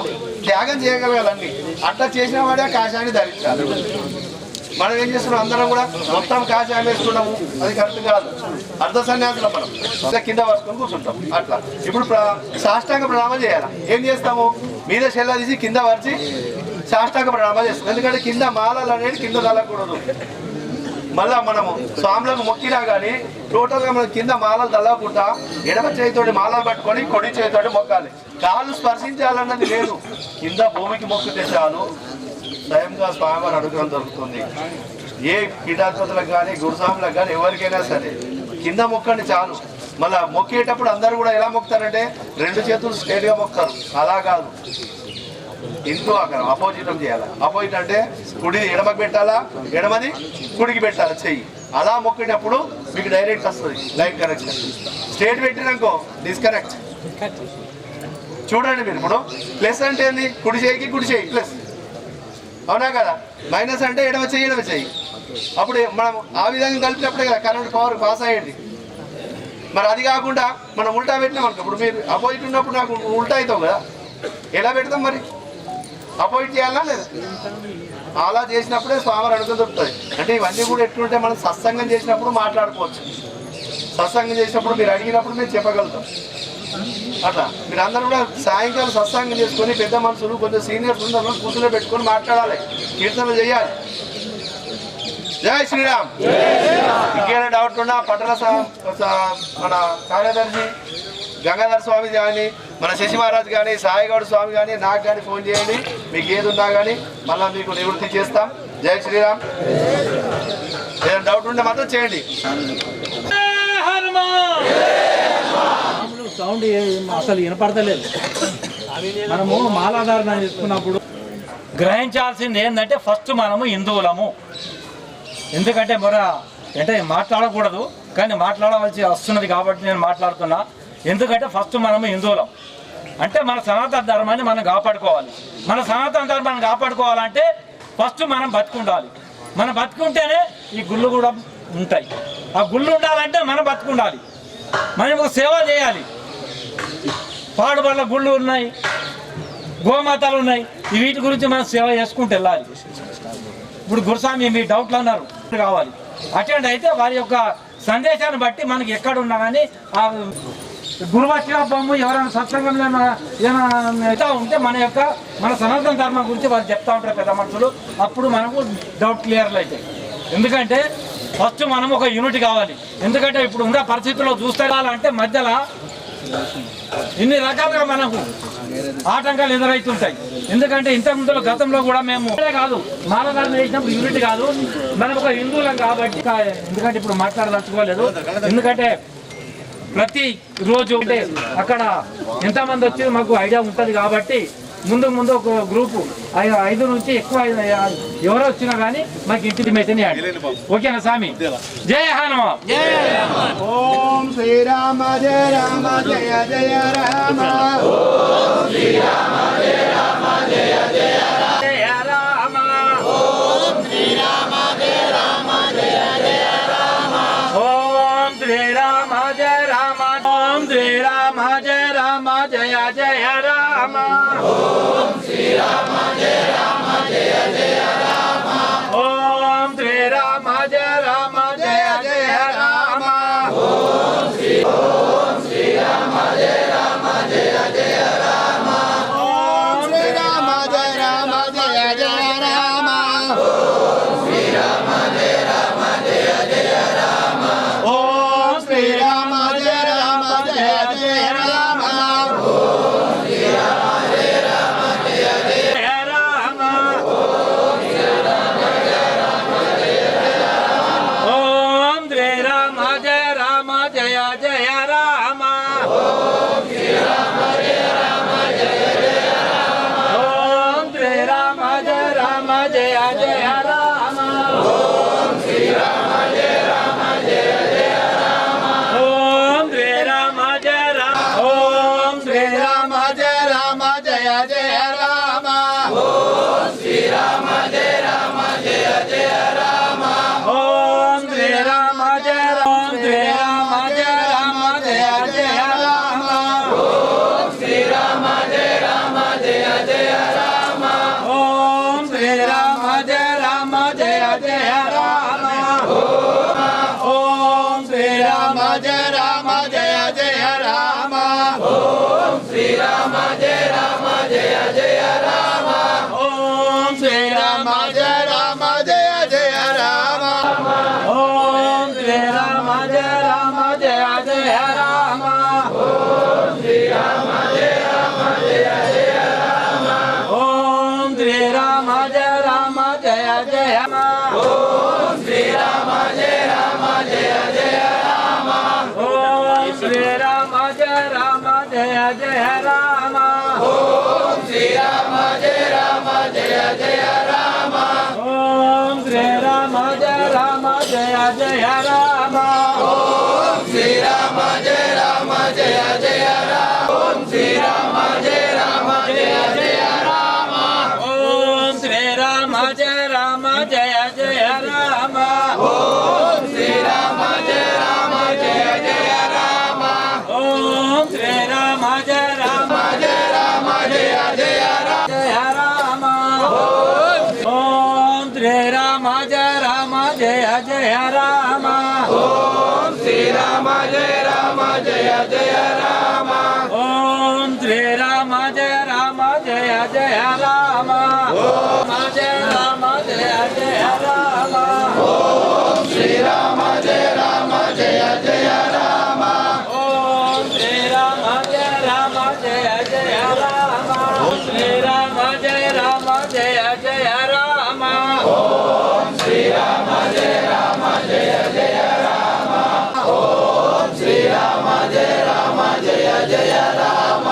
త్యాగం చేయగలగాలన్నీ, అట్లా చేసిన వాడే కాషాయాన్ని ధరించాలి. మనం ఏం చేస్తున్నాం, అందరం కూడా మొత్తం కాషాయం వేసుకున్నాము, అది కరెక్ట్ కాదు. అర్ధ సన్యాసులు మనం కింద పట్టుకొని కూర్చుంటాం అట్లా. ఇప్పుడు సాష్టాంగ ప్రణామం చేయాలి. ఏం చేస్తాము, మీద చెల్ల తీసి కింద వరిచి సాష్టాంగ ప్రణామం చేస్తాం, ఎందుకంటే కింద మాలలు అనేది కింద తల్లకూడదు. మళ్ళా మనము స్వాములకు మొక్కినా కానీ టోటల్గా మనం కింద మాలలు తల్లకుండా ఎడమ చేతితోటి మాలలు పట్టుకొని కొడి చేతితోటి మొక్కాలి. కాళ్ళు స్పర్శించాలన్నది లేదు, కింద భూమికి మొక్కితే చాలు స్వయంగా స్వామివారి అనుగ్రహం దొరుకుతుంది. ఏ పీఠాధిపతులకు కానీ గురుస్వాములకు కానీ ఎవరికైనా సరే కింద మొక్కండి చాలు. మళ్ళీ మొక్కేటప్పుడు అందరూ కూడా ఎలా మొక్కుతారంటే 2 చేతులు స్ట్రేట్గా మొక్కుతారు, అలా కాదు. ఇంటూ అక్కడ అపోజిట్ చేయాలి. అపోజిట్ అంటే కుడి ఎడమకి పెట్టాలా, ఎడమది కుడికి పెట్టాలా చెయ్యి. అలా మొక్కేటప్పుడు మీకు డైరెక్ట్ వస్తుంది లైన్ కనెక్షన్. స్ట్రేట్ పెట్టినాకో డిస్కనెక్ట్. చూడండి మీరు, ఇప్పుడు ప్లస్ అంటే ఏంది, కుడి చేయికి కుడి చేయి ప్లస్, అవునా కదా. మైనస్ అంటే ఎడమ చెయ్యి ఎడమ చెయ్యి. అప్పుడు మనం ఆ విధంగా కలిపినప్పుడే కదా కరెంట్ పవర్ పాస్ అయ్యేది. మరి అది కాకుండా మనం ఉల్టా పెట్టినాం అనుకో, ఇప్పుడు మీరు అపోజిట్ ఉన్నప్పుడు నాకు ఉల్టా అవుతావు కదా, ఎలా పెడతాం మరి? అపోజిట్ చేయాలా లేదా? అలా చేసినప్పుడే స్వామి అనుగ్రహం దొరుకుతుంది. అంటే ఇవన్నీ కూడా ఎట్లుంటే మనం సత్సంగం చేసినప్పుడు మాట్లాడుకోవచ్చు. సత్సంగం చేసినప్పుడు మీరు అడిగినప్పుడు మేము చెప్పగలుగుతాం. అట్లా మీరు అందరూ కూడా సాయంకాలం సత్సంగం చేసుకొని పెద్ద మనుషులు కొంచెం సీనియర్స్ ఉన్న కూర్చుని పెట్టుకొని మాట్లాడాలి, కీర్తనలు చేయాలి. జై శ్రీరామ్. ఇంకేమైనా డౌట్ ఉన్నా పట్టణ మన కార్యదర్శి గంగాధర్ స్వామి కానీ, మన శశి మహారాజ్ కానీ, సాయిగౌడ్ స్వామి కానీ, నాకు కానీ ఫోన్ చేయండి. మీకు ఏది ఉన్నా కానీ మళ్ళీ మీకు నివృత్తి చేస్తాం. జై శ్రీరామ్. ఏదైనా డౌట్ ఉంటే మాత్రం చేయండి. సౌండ్ అసలు వినపడతలేదు. మనము మాలాధారణ చేసుకున్నప్పుడు గ్రహించాల్సింది ఏంటంటే ఫస్ట్ మనము హిందువులము. ఎందుకంటే అంటే మాట్లాడకూడదు కానీ మాట్లాడవలసి వస్తున్నది కాబట్టి నేను మాట్లాడుతున్నా. ఎందుకంటే ఫస్ట్ మనము హిందువులం అంటే మన సనాతన ధర్మాన్ని మనం కాపాడుకోవాలి. మన సనాతన ధర్మాన్ని కాపాడుకోవాలంటే ఫస్ట్ మనం బతుకుండాలి. మనం బతుకుంటేనే ఈ గుళ్ళు కూడా ఉంటాయి. ఆ గుళ్ళు ఉండాలంటే మనం బతుకుండాలి, మనం ఒక సేవ చేయాలి. పాడుబడుల గుళ్ళు ఉన్నాయి, గోమాతలు ఉన్నాయి, వీటి గురించి మనం సేవ చేసుకుంటూ వెళ్ళాలి. ఇప్పుడు గురుస్వామి మీ డౌట్లు అన్నారు కావాలి, అటెండ్ అయితే వారి యొక్క సందేశాన్ని బట్టి మనకి ఎక్కడ ఉన్నా కానీ ఆ గురువచ్చిన బొమ్మ ఎవరైనా సత్సంగంలో ఏమైనా ఉంటే మన సనాతన ధర్మం గురించి వాళ్ళు చెప్తా ఉంటారు పెద్ద మనుషులు. అప్పుడు మనకు డౌట్ క్లియర్లు అవుతాయి. ఎందుకంటే ఫస్ట్ మనం ఒక యూనిట్ కావాలి. ఎందుకంటే ఇప్పుడు ఉన్న పరిస్థితుల్లో చూస్తే అంటే మధ్యలో ఇన్ని రకాలుగా మనకు ఆటంకాలు ఎదురవుతుంటాయి. ఎందుకంటే ఇంతకుముందు గతంలో కూడా మేము కాదు మాలధారణ చేసినప్పుడు యూనిట్ కాదు, మనం ఒక హిందువులం కాబట్టి. ఎందుకంటే ఇప్పుడు మాట్లాడదలుచుకోలేదు, ఎందుకంటే ప్రతి రోజు అంటే అక్కడ ఎంతమంది వచ్చి మాకు ఐడియా ఉంటుంది కాబట్టి ముందు ఒక గ్రూపు 5 నుంచి ఎక్కువ ఎవరు వచ్చినా కానీ మాకు ఇంటిమేషన్ ఓకేనా స్వామి? జయ హనుమాన్. ఓం శ్రీరామ జయ రామ జయ జయ రామ. ఓం శ్రీరామ జయ రామ జయ జయ రామ. ఓం శ్రీరామ జయ రామ జయ జయ రామ. ఓం శ్రీరామ జయ రామ. ఓం శ్రీరామ జయ రామ జయ జయ రామ. ఓం శ్రీరామ జయ రామ జయ జయ రామ. ఓం శ్రీరామ జయ రామ జయ జయ రామ. ఓం శ్రీరామ జయ రామ జయ జయ రామ. ఓం శ్రీరామ జయ రామ జయ జయ రామ. ఓం శ్రీరామ జయ రామ జయ జయ రామ. ఓం శ్రీరామ జయ రామ జయ జయ రామ. ఓం శ్రీరామ జయ రామ జయ జయ రామ. ఓం శ్రీరామ జయ రామ జయ జయ రామ. ఓం శ్రీరామ జయ రామ జయ జయ రామ. ఓం శ్రీరామ జయ రామ జయ జయ రామ. ఓం శ్రీరామ జయ రామ జయ జయ రామ. ఓం శ్రీరామ జయ రామ జయ జయ రామ. ఓం శ్రీరామ జయ రామ. ఓం శ్రీరామ జయ రామ జయ జయ రామ. ఓం శ్రీరామ జయ రామ జయ జయ రామ. ఓం శ్రీరామ జయ రామ. శ్రీరామ జయ రామ జయ జయ రామ. ఓం శ్రీరామ జయ రామ జయ జయ రామ. ఓం శ్రీరామ జయ రామ జయ జయ రామ. ఓం శ్రీరామ జయ రామ జయ జయ రామ. ఓం శ్రీరామ జయ రామ జయ జయ రామ. ఓం శ్రీరామ జయ రామ జయ జయ రామ. ఓం శ్రీరామ జయ రామ జయ జయ రామ. ఓం శ్రీరామ జయ రామ జయ జయ రామ. ఓం శ్రీరామ జయ రామ జయ జయ రామ. ఓం శ్రీరామ జయ రామ జయ జయ రామ. ఓం శ్రీరామ జయ రామ జయ జయ రామ. ఓం శ్రీరామ జయ రామ జయ జయ రామ. ఓం శ్రీరామ జయ రామ జయ జయ రామ. ఓం శ్రీరామ జయ రామ జయ జయ రామ. ఓం శ్రీరామ జయ రామ జయ జయ రామ. ఓం శ్రీరామ జయ రామ జయ జయ రామ. ఓం శ్రీరామ జయ రామ జయ జయ రామ. ఓం శ్రీరామ జయ రామ జయ రామ జయ జయ రామ. జయ రామ. ఓం శ్రీరామ జయ రామ జయ జయ రామ. ఓం శ్రీరామ జయ రామ జయ జయ రామ. ఓం శ్రీరామ జయ రామ జయ జయ రామ. ఓం జయ రామ జయ జయ రామ. ఓం శ్రీరామ జయ రామ జయ జయ రామ. ఓం శ్రీరామ జయ రామ జయ జయ రామ. ఓం శ్రీరామ జయ రామ జయ జయ రామ. ఓం శ్రీరామ జయ రామ జయ జయ రామ. ఓం శ్రీరామ జయ రామ జయ జయ రామ.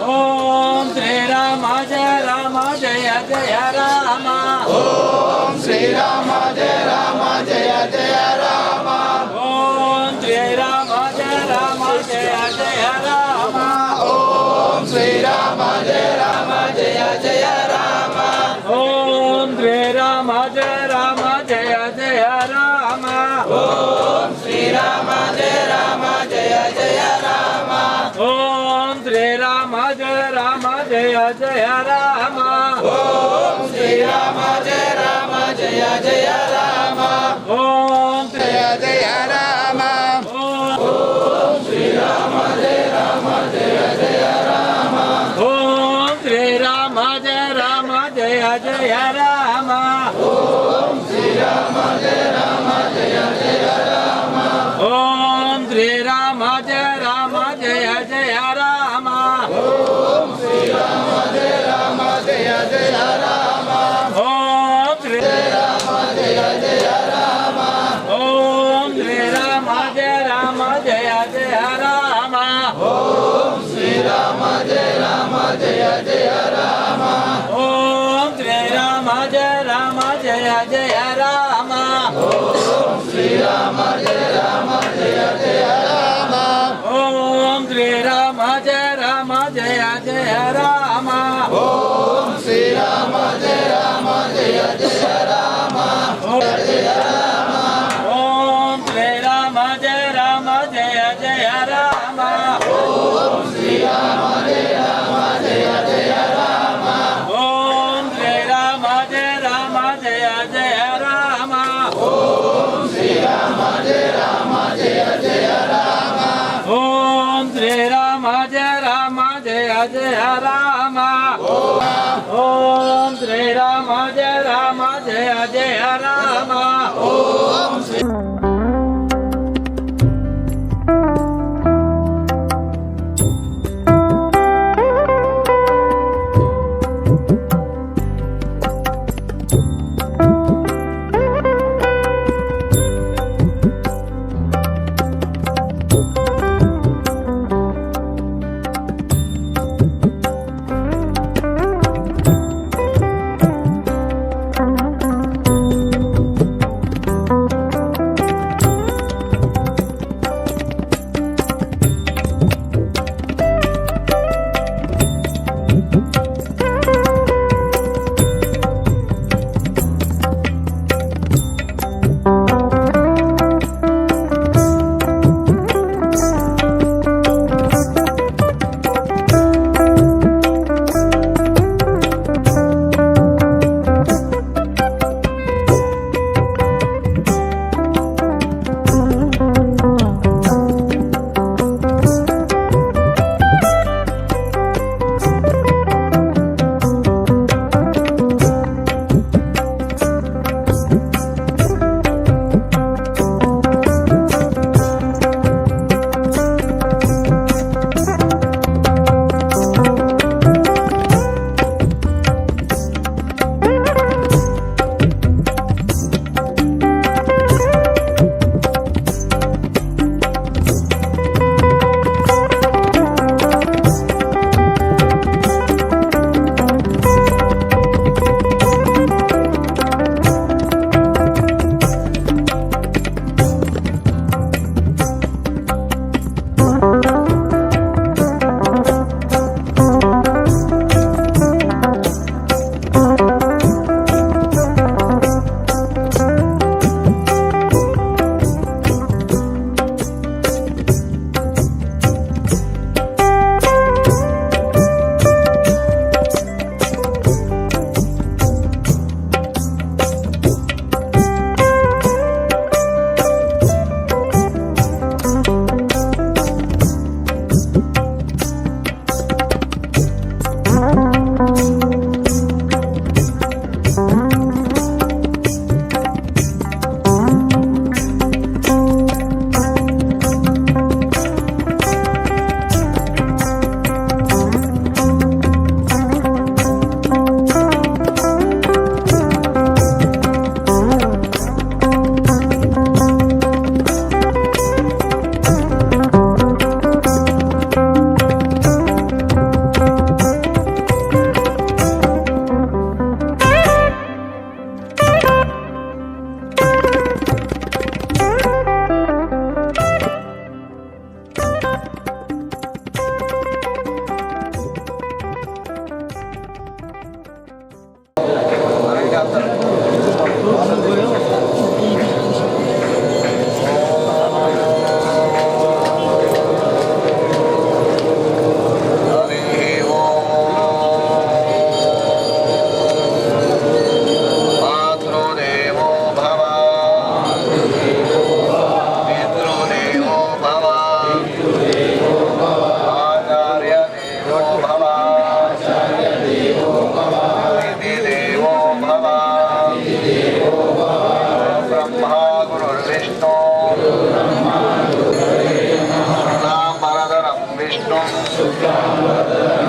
ఓం శ్రీరామ జయ రామ జయ జయ రామ. ఓం శ్రీరామ జయ రామ జయ జయ రామ. ఓం శ్రీరామ జయ రామ జయ జయ రామ. ఓం శ్రీరామ జయ రామ జయ జయ రామ. ఓం శ్రీరామ జయ రామ జయ జయ రామ. ఓం శ్రీరామ జయ రామ జయ జయ రామ. ఓం శ్రీరామ జయ రామ జయ జయ రామ. ఓం శ్రీరామ జయ రామ జయ జయ రామ. ఓం జయ జయ రామ. ఓం శ్రీరామ జయ రామ జయ జయ రామ. ఓం శ్రీరామ జయ రామ జయ జయ రామ. ఓం శ్రీరామ జయ రామ జయ జయ రామ. ఓం శ్రీరామ జయ రామ జయ జయ రామ. శ్రీరామ జయ రామ జయ జయ రామ ఓం శ్రీరామ జయ రామ జయ జయ రామ జయ రామ ఓం శ్రీరామ జయ రామ జయ జయ రామ ఓం శ్రీరామ జయ రామ జయ జయ రామ ఓం శ్రీరామ జయ రామ జయ జయ రామ ఓం శ్రీరామ జయ రామ జయ జయ రామ ఓం శ్రీరామ జయ రామ జయ జయ రామ ఓం శ్రీరామ జయ రామ జయ జయ రామ ఓం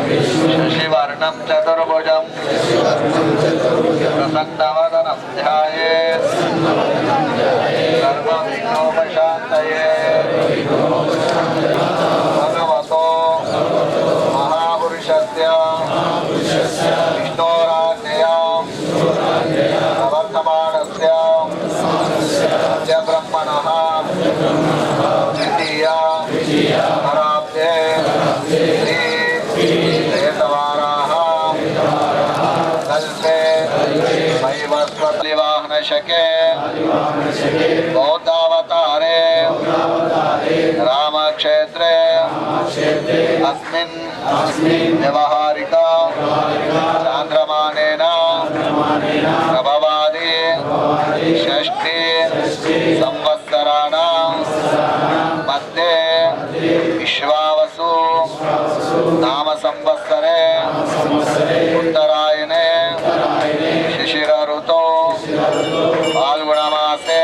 शशिवर्णं चतुर्भुजं प्रसन्नवदनं ध्यायेत् सर्वविघ्नोपशान्तये भगवतो महापुरुषस्य विष्णोराज्ञया प्रवर्तमानस्य ब्रह्मणः द्वितीया पराब्धे दशके बौद्धावतारे रामक्षेत्रे अस्मिन् व्यवहारिका चान्द्रमानेन प्रभवादि षष्ठी संवत्सराणां मध्ये विश्वावसु नाम संवत्सरे उत्तरायणे शिशिर ऋतौ फाल्गुणमासे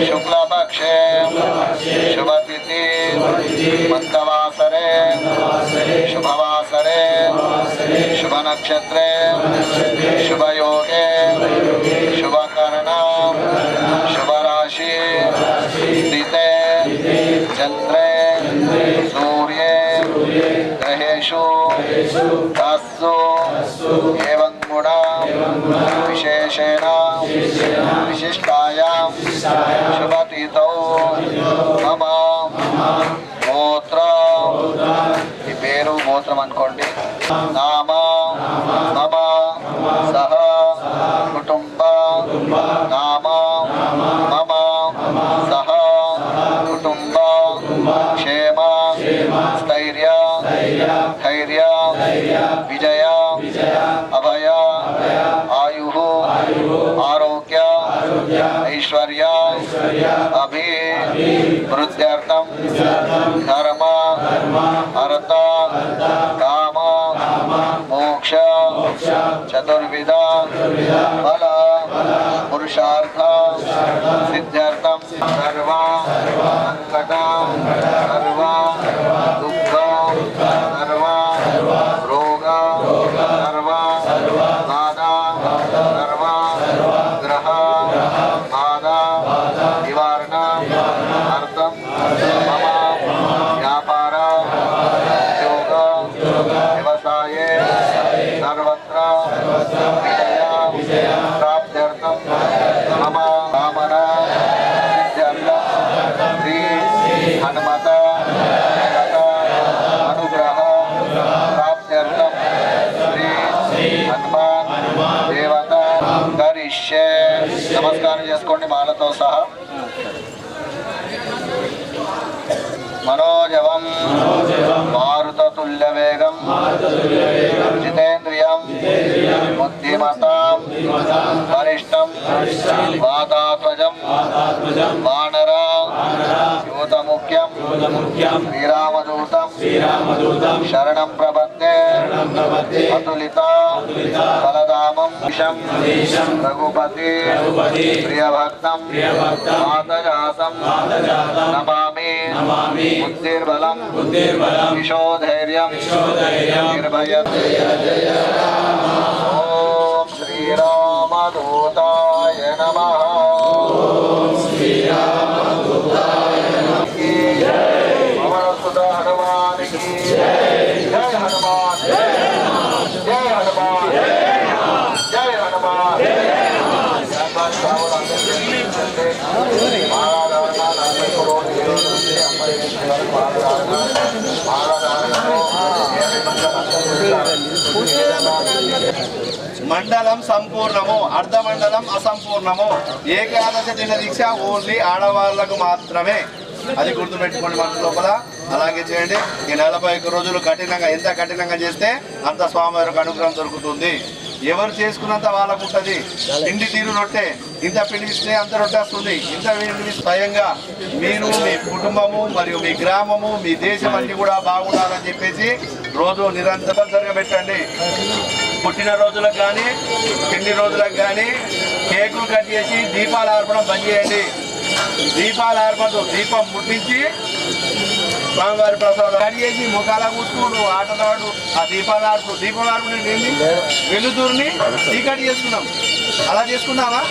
शुक्लपक्षे शुभतिथि मंदवासरे शुभवासरे शुभनक्षत्रे शुभयोगे शुभकर्ण शुभराशि स्थिते चंद्रे सूर्ये ग्रहेषु तासु एवं गुणा विशेषेण विशिष्टायां शुभतिथौ मम गोत्र ఈ పేరు గోత్రం అనుకోండి నామ మమ సహ కుటుంబ నామ మమ సహ కుటుంబ క్షేమ స్థైర్య ధైర్య విజయ అభయ ఆయు ఆరోగ్య ఐశ్వర్య అభివృద్ధ్యర్థం ధర్మ అర్థ కామ మోక్ష చతుర్విధ ఫల పురుషార్థ సిద్ధ్యర్థం సర్వ సంకట సర్వ దుఃఖ సర్వ రోగ సర్వ బాధ సర్వ గ్రహ బాధ నివారణ అర్థం మమ వ్యాపార ఉద్యోగ వ్యవసాయే సర్వత్ర విజయ ప్రాప్త్యర్థం మమ కామన సిద్ధ్యర్థం శ్రీ హనుమత అనుగ్రహ ప్రాప్త్యర్థం శ్రీ హనుమాన్ దేవత కరిష్యే. నమస్కారం చేసుకోండి మాలతో సహా. మనోజవం మారుతతుల్యవేగం జితేంద్రియం బుద్ధిమతాం వరిష్టం వాతాత్మజం వానర యూతముఖ్యం శ్రీరామదూతం శరణం ప్రపద్యే అతులిత బలధామం విషం రఘుపతి ప్రియభక్తం మాతజాతం నమామి బుద్ధిర్బలం యశోధైర్యం నిర్భయం. ఓం శ్రీరామదూతాయ నమః. పవనసుత హనుమానికి జయ హనుమాన్ జయ హనుమాన్ జయ హనుమాన్. మండలం సంపూర్ణము, అర్ధమండలం అసంపూర్ణము. ఏకాదశి దిన దీక్ష ఓన్లీ ఆడవాళ్లకు మాత్రమే. అది గుర్తుపెట్టుకోండి మన లోపల. అలాగే చేయండి. ఈ 41 రోజులు కఠినంగా, ఎంత కఠినంగా చేస్తే అంత స్వామివారికి అనుగ్రహం దొరుకుతుంది. ఎవరు చేసుకున్నంత వాళ్ళకు ఉంటుంది. పిండి తీరు రొట్టె, ఇంత పిండి ఇస్తే అంత రొట్టె వస్తుంది. ఇంత పిండి స్వయంగా మీరు, మీ కుటుంబము మరియు మీ గ్రామము, మీ దేశం అన్ని కూడా బాగుండాలని చెప్పేసి రోజు నిరంతరంగా పెట్టండి. పుట్టినరోజులకు కానీ పిండి రోజులకు కానీ కేకులు కట్ చేసి దీపాలు ఆర్పడం బంద్ చేయండి. దీపాలు ఆర్పదు, దీపం ముట్టించి స్వామివారి ప్రసాదం కట్ చేసి ముఖాల కూర్చుకోడు ఆటలాడు. ఆ దీపాలు ఆర్పు, దీపాలు ఆర్పు ఏంటి, వెలుతురుని చీకటి చేసుకున్నాం. అలా చేసుకున్నావా?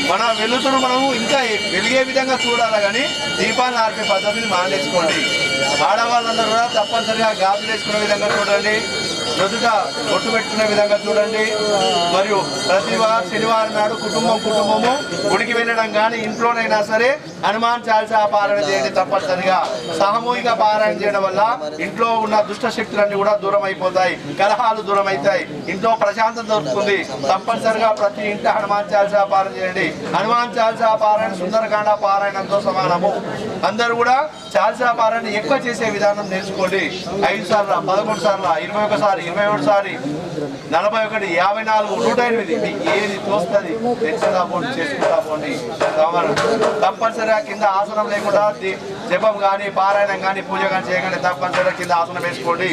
మన వెలుతురు మనము ఇంకా వెలిగే విధంగా చూడాలి, కానీ దీపాలను ఆర్పే పద్ధతిని మానేసుకోండి. ఆడవాళ్ళందరూ కూడా తప్పనిసరిగా గాజులు వేసుకునే విధంగా చూడండి, ఎదుట బొట్టు పెట్టుకునే విధంగా చూడండి. మరియు ప్రతి శనివారం నాడు కుటుంబము గుడికి వెళ్ళడం కానీ ఇంట్లోనైనా సరే హనుమాన్ చాలీసా పారాయణ చేయండి తప్పనిసరిగా. సామూహిక పారాయణ చేయడం వల్ల ఇంట్లో ఉన్న దుష్ట శక్తులన్నీ కూడా దూరం అయిపోతాయి, కలహాలు దూరం అవుతాయి, ఇంట్లో ప్రశాంతత దొరుకుతుంది. తప్పనిసరిగా ప్రతి ఇంట హనుమాన్ చాలీసా పారాయణ చేయండి. హనుమాన్ చాలీసా పారాయణ సుందరకాండ పారాయణంతో సమానము. అందరూ కూడా చాలీసా పారాయణ ఎక్కువ చేసే విధానం నేర్చుకోండి. 5 సార్లు, 11 సార్లు, 21 సారి, 27 సారి, 41, 54, 108 మీకు ఏది తోస్తుంది తెచ్చుదా పోండి, చేసుకుంటా పోండి. తప్పనిసరిగా కింద ఆసనం లేకుండా జపం కానీ పారాయణం కానీ పూజ కానీ చేయకండి. తప్పనిసరిగా కింద ఆసనం వేసుకోండి.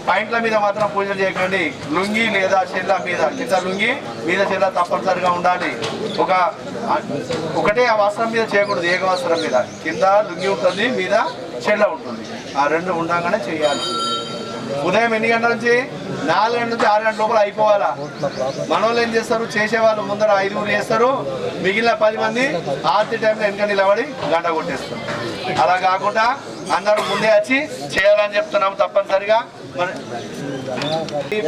పాయింట్ల మీద మాత్రం పూజలు చేయకండి. లుంగి లేదా చెల్ల మీద, కింద లుంగి మీద చెల్ల తప్పనిసరిగా ఉండాలి. ఒకటే ఆ వస్త్రం మీద చేయకూడదు, ఏక వస్త్రం మీద. కింద లుంగి ఉంటుంది, మీద చెల్ల ఉంటుంది. ఆ రెండు ఉండగానే చేయాలి. ఉదయం ఎన్ని గంటల నుంచి? 4 గంటల నుంచి 6 గంటల లోపల అయిపోవాలా. మనోళ్ళు ఏం చేస్తారు, చేసేవాళ్ళు ముందర 5 చేస్తారు, మిగిలిన 10 మంది ఆర్తి టైంలో వెనక నిలబడి గంట కొట్టేస్తారు. అలా కాకుండా అందరూ ముందే వచ్చి చేయాలని చెప్తున్నాము. తప్పనిసరిగా మన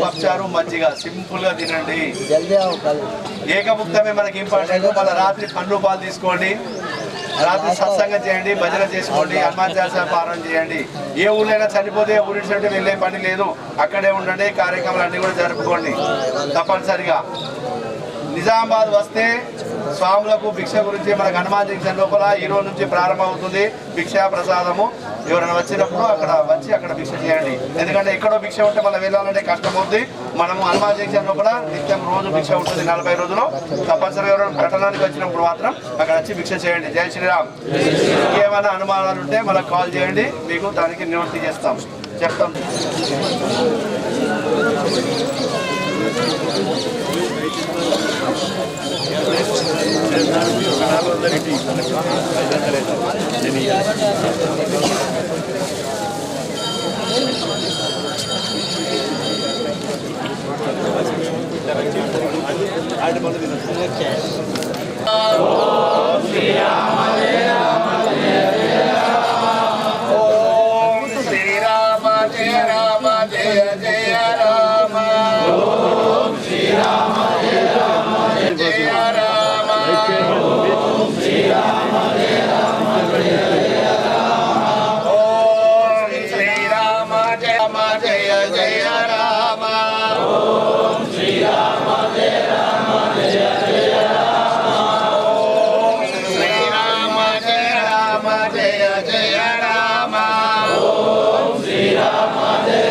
పప్పుచారు మజ్జిగ సింపుల్ గా తినండి. ఏకముక్తమే మనకి ఇంపార్టెంట్. మళ్ళీ రాత్రి పండ్లు పాలు తీసుకోండి, రాత్రి సత్సంగం చేయండి, భజన చేసుకోండి, హనుమాన్ చాలీసా పారాయణ చేయండి. ఏ ఊళ్ళైనా చనిపోతే ఊరిసంటే వెళ్ళే పని లేదు, అక్కడే ఉండండి. కార్యక్రమాలు అన్ని కూడా జరుపుకోండి తప్పనిసరిగా. నిజామాబాద్ వస్తే స్వాములకు భిక్ష గురించి మనకు హనుమాన్ జంక్షన్ లోపల ఈ రోజు నుంచి ప్రారంభమవుతుంది భిక్షా ప్రసాదము. ఎవరైనా వచ్చినప్పుడు అక్కడ వచ్చి అక్కడ భిక్ష చేయండి. ఎందుకంటే ఎక్కడో భిక్ష ఉంటే మనం వెళ్ళాలంటే కష్టం అవుతుంది. మనము హనుమాన్ జంక్షన్ లోపల నిత్యం రోజు భిక్ష ఉంటుంది 40 రోజులు. తప్పనిసరిగా ఎవరైనా పట్టణానికి వచ్చినప్పుడు మాత్రం అక్కడ వచ్చి భిక్ష చేయండి. జై శ్రీరామ్. ఇంకేమైనా అనుమానాలు ఉంటే మనకు కాల్ చేయండి, మీకు దానికి నివృత్తి చేస్తాం, చెప్తాం. జయ జయ రామ ఓం శ్రీరామ జయ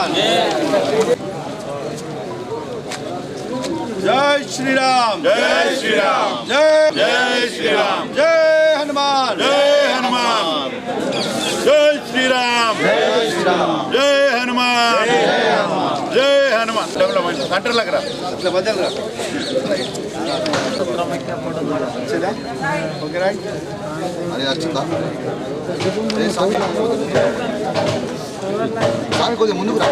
హనుమాన్ జై శ్రీరామ్ జై శ్రీరామ్ జై శ్రీరామ్ జై హనుమాన్ జై శ్రీరామ్ జై హనుమాన్ జై హనుమాన్ కంట్రోల్ రా ఇట్లా బదల్ రా ఓకే రైట్ అది నచ్చిందా స్వామి కొద్దిగా ముందుకు రా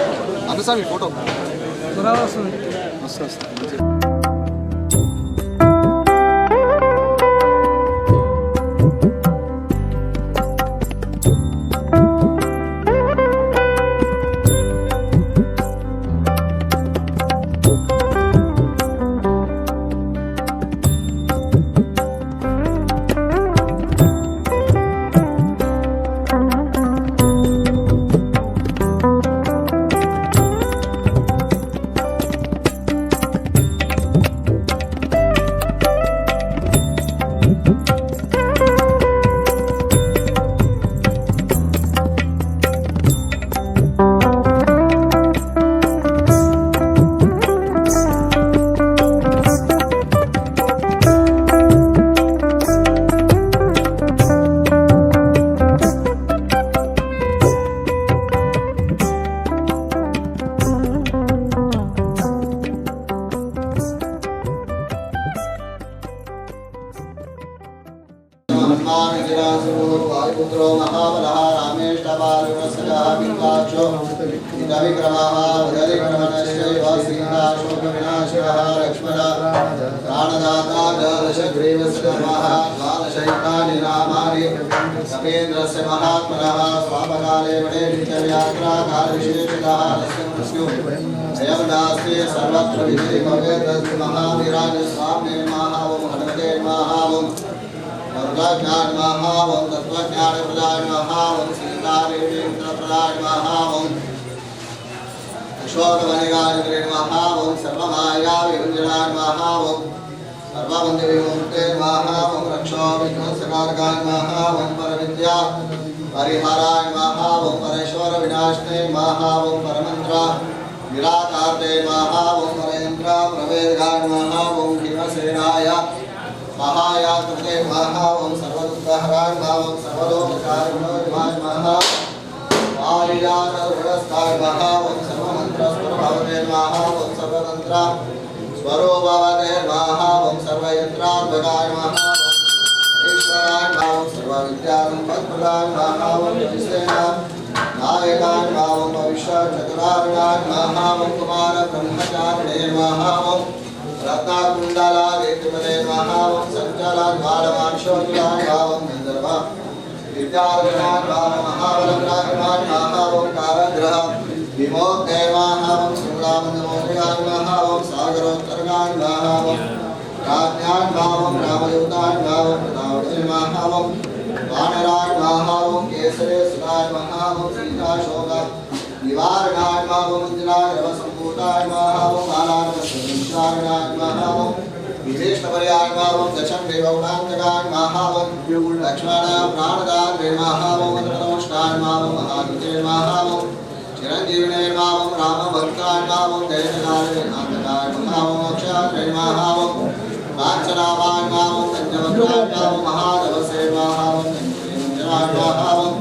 అంత స్వామి ఫోటో వస్తుంది वायुपुत्रो महाबलः रामेष्टबालुरसजः विकाक्षो विक्रमः उदयक्रमणश्चैव सीताशोकविनाशकः लक्ष्मणः प्राणदाता दशग्रीवस्य द्वादशैतानि नामानि कपेन्द्रस्य महात्मनः स्वापकाले वडे नित्यव्याघ्राकारविशेषितः तस्य मृत्युः अयं नास्ति सर्वत्र विजयभवेत् महावीराजस्वामिने नमः ओं हनुमते नमः ओं ज्ञान महावं तत्वज्ञान प्रदान महावं सीतादेवीन्द्र प्रदान महावं अशोकवनिगान महावं सर्वमाया विभुजनान महावं सर्वबंध विमुक्ते महावं रक्षो विध्वंसकारकान महावं परविद्या परिहाराय महावं परेश्वर विनाशने महावं परमंत्र निराकारते महावं परेन्द्र प्रवेदगान महावं भीमसेनाय महायात्रे महावं सर्वदुःखहराय महावं सर्वलोककारणोद्धाय महावारिजातरुणस्ताय महावं सर्वमन्त्रस्वरभवते महावं सर्वतन्त्र स्वरूपवते महावं सर्वयन्त्रात्मकाय महावं ईश्वराय महावं सर्वविद्यासम्पत्प्रदाय महावं विसेना नायकाय महावं भविष्यचतुरार्णाय महावं कुमारब्रह्मचारिणे महावं रत्नाकुंडला देवते महावं संचालन बालमाक्षोज्ञान भावं गंधर्व विद्याधरान भाव महाबलग्राहमान महावं काराग्रह विमोक्ते महावं सुरामनमोदयान महावं सागरोत्तरगान महावं राज्ञान भावं रामदूतान भावं प्रतापते महावं वानरान महावं केसरे सुतान महावं सीताशोका निवारणाय महावं मंदिराय रवसंभूताय महावं बालानवसंचारणाय महावं विदेशपर्याय महावं दशमदेवगुणान्तकाय महावं लक्ष्मण प्राणदान महावं नमस्कार महावं महादुते महावं चिरंजीवने महावं रामभक्ताय महावं दैत्यकाले नाथकाय महावं मोक्षाय महावं कांचनामाय महावं पंचवक्त्राय महावं महादवसे महावं मंजराय महावं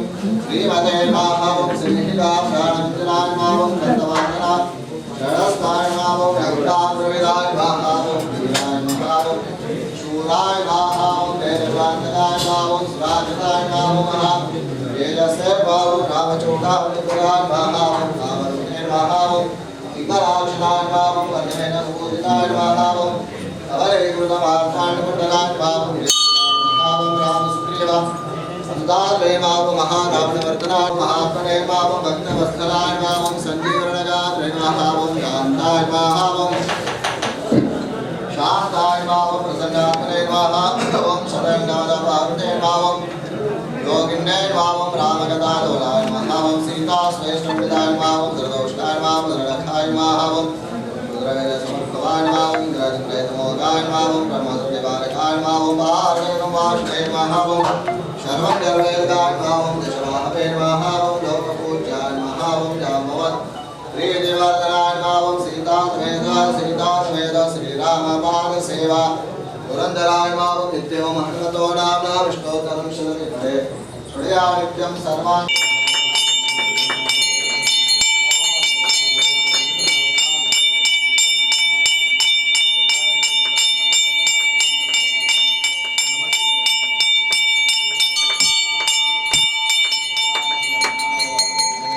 श्रीमते महावं सिंहिका प्राणंजनाय महावं दत्तवादना शरस्ताय महावं रघुरामविदाय महावं वीराय महावं शूराय महावं तेजवान्तकाय महावं सुराजिताय महावं तेजसे महावं रामचूडावलिपुराय महावं कामरूपिणे महावं इकराक्षणाय महावं वन्दनेन सुपूजिताय महावं अवलेकृतमार्ताण्डकुण्डलाय महावं रामसुग्रीवा संदारे मावं महारावणवर्धनाय महात्मने मावं भक्तवत्सलाय मावं संजीवनगात्रे महावं कान्ताय महावं शान्ताय मावं प्रसन्नात्मने महावं शरणगमनपार्थे मावं योगिन्ने मावं रामगदालोलाय महावं सीताश्रेष्ठविदाय मावं दुर्दोषाय मावं दुर्लखाय महावं रुद्रवेदसमर्थवाय मावं ग्रहप्रेतमोदाय मावं ब्रह्मदेवारकाय मावं भारतेनुवाष्टे महावं सर्वं जलवेदाय महावं दशमहावे महावं लोकपूज्याय महावं जाम्बवत् श्रीदेवर्धनाय नामं सीतात्मेध श्रीरामपाद सेवा पुरंदराय नामं नित्यं हनुमतो नाम्ना विष्णोत्तरं शरणिपदे श्रेया नित्यं सर्वान्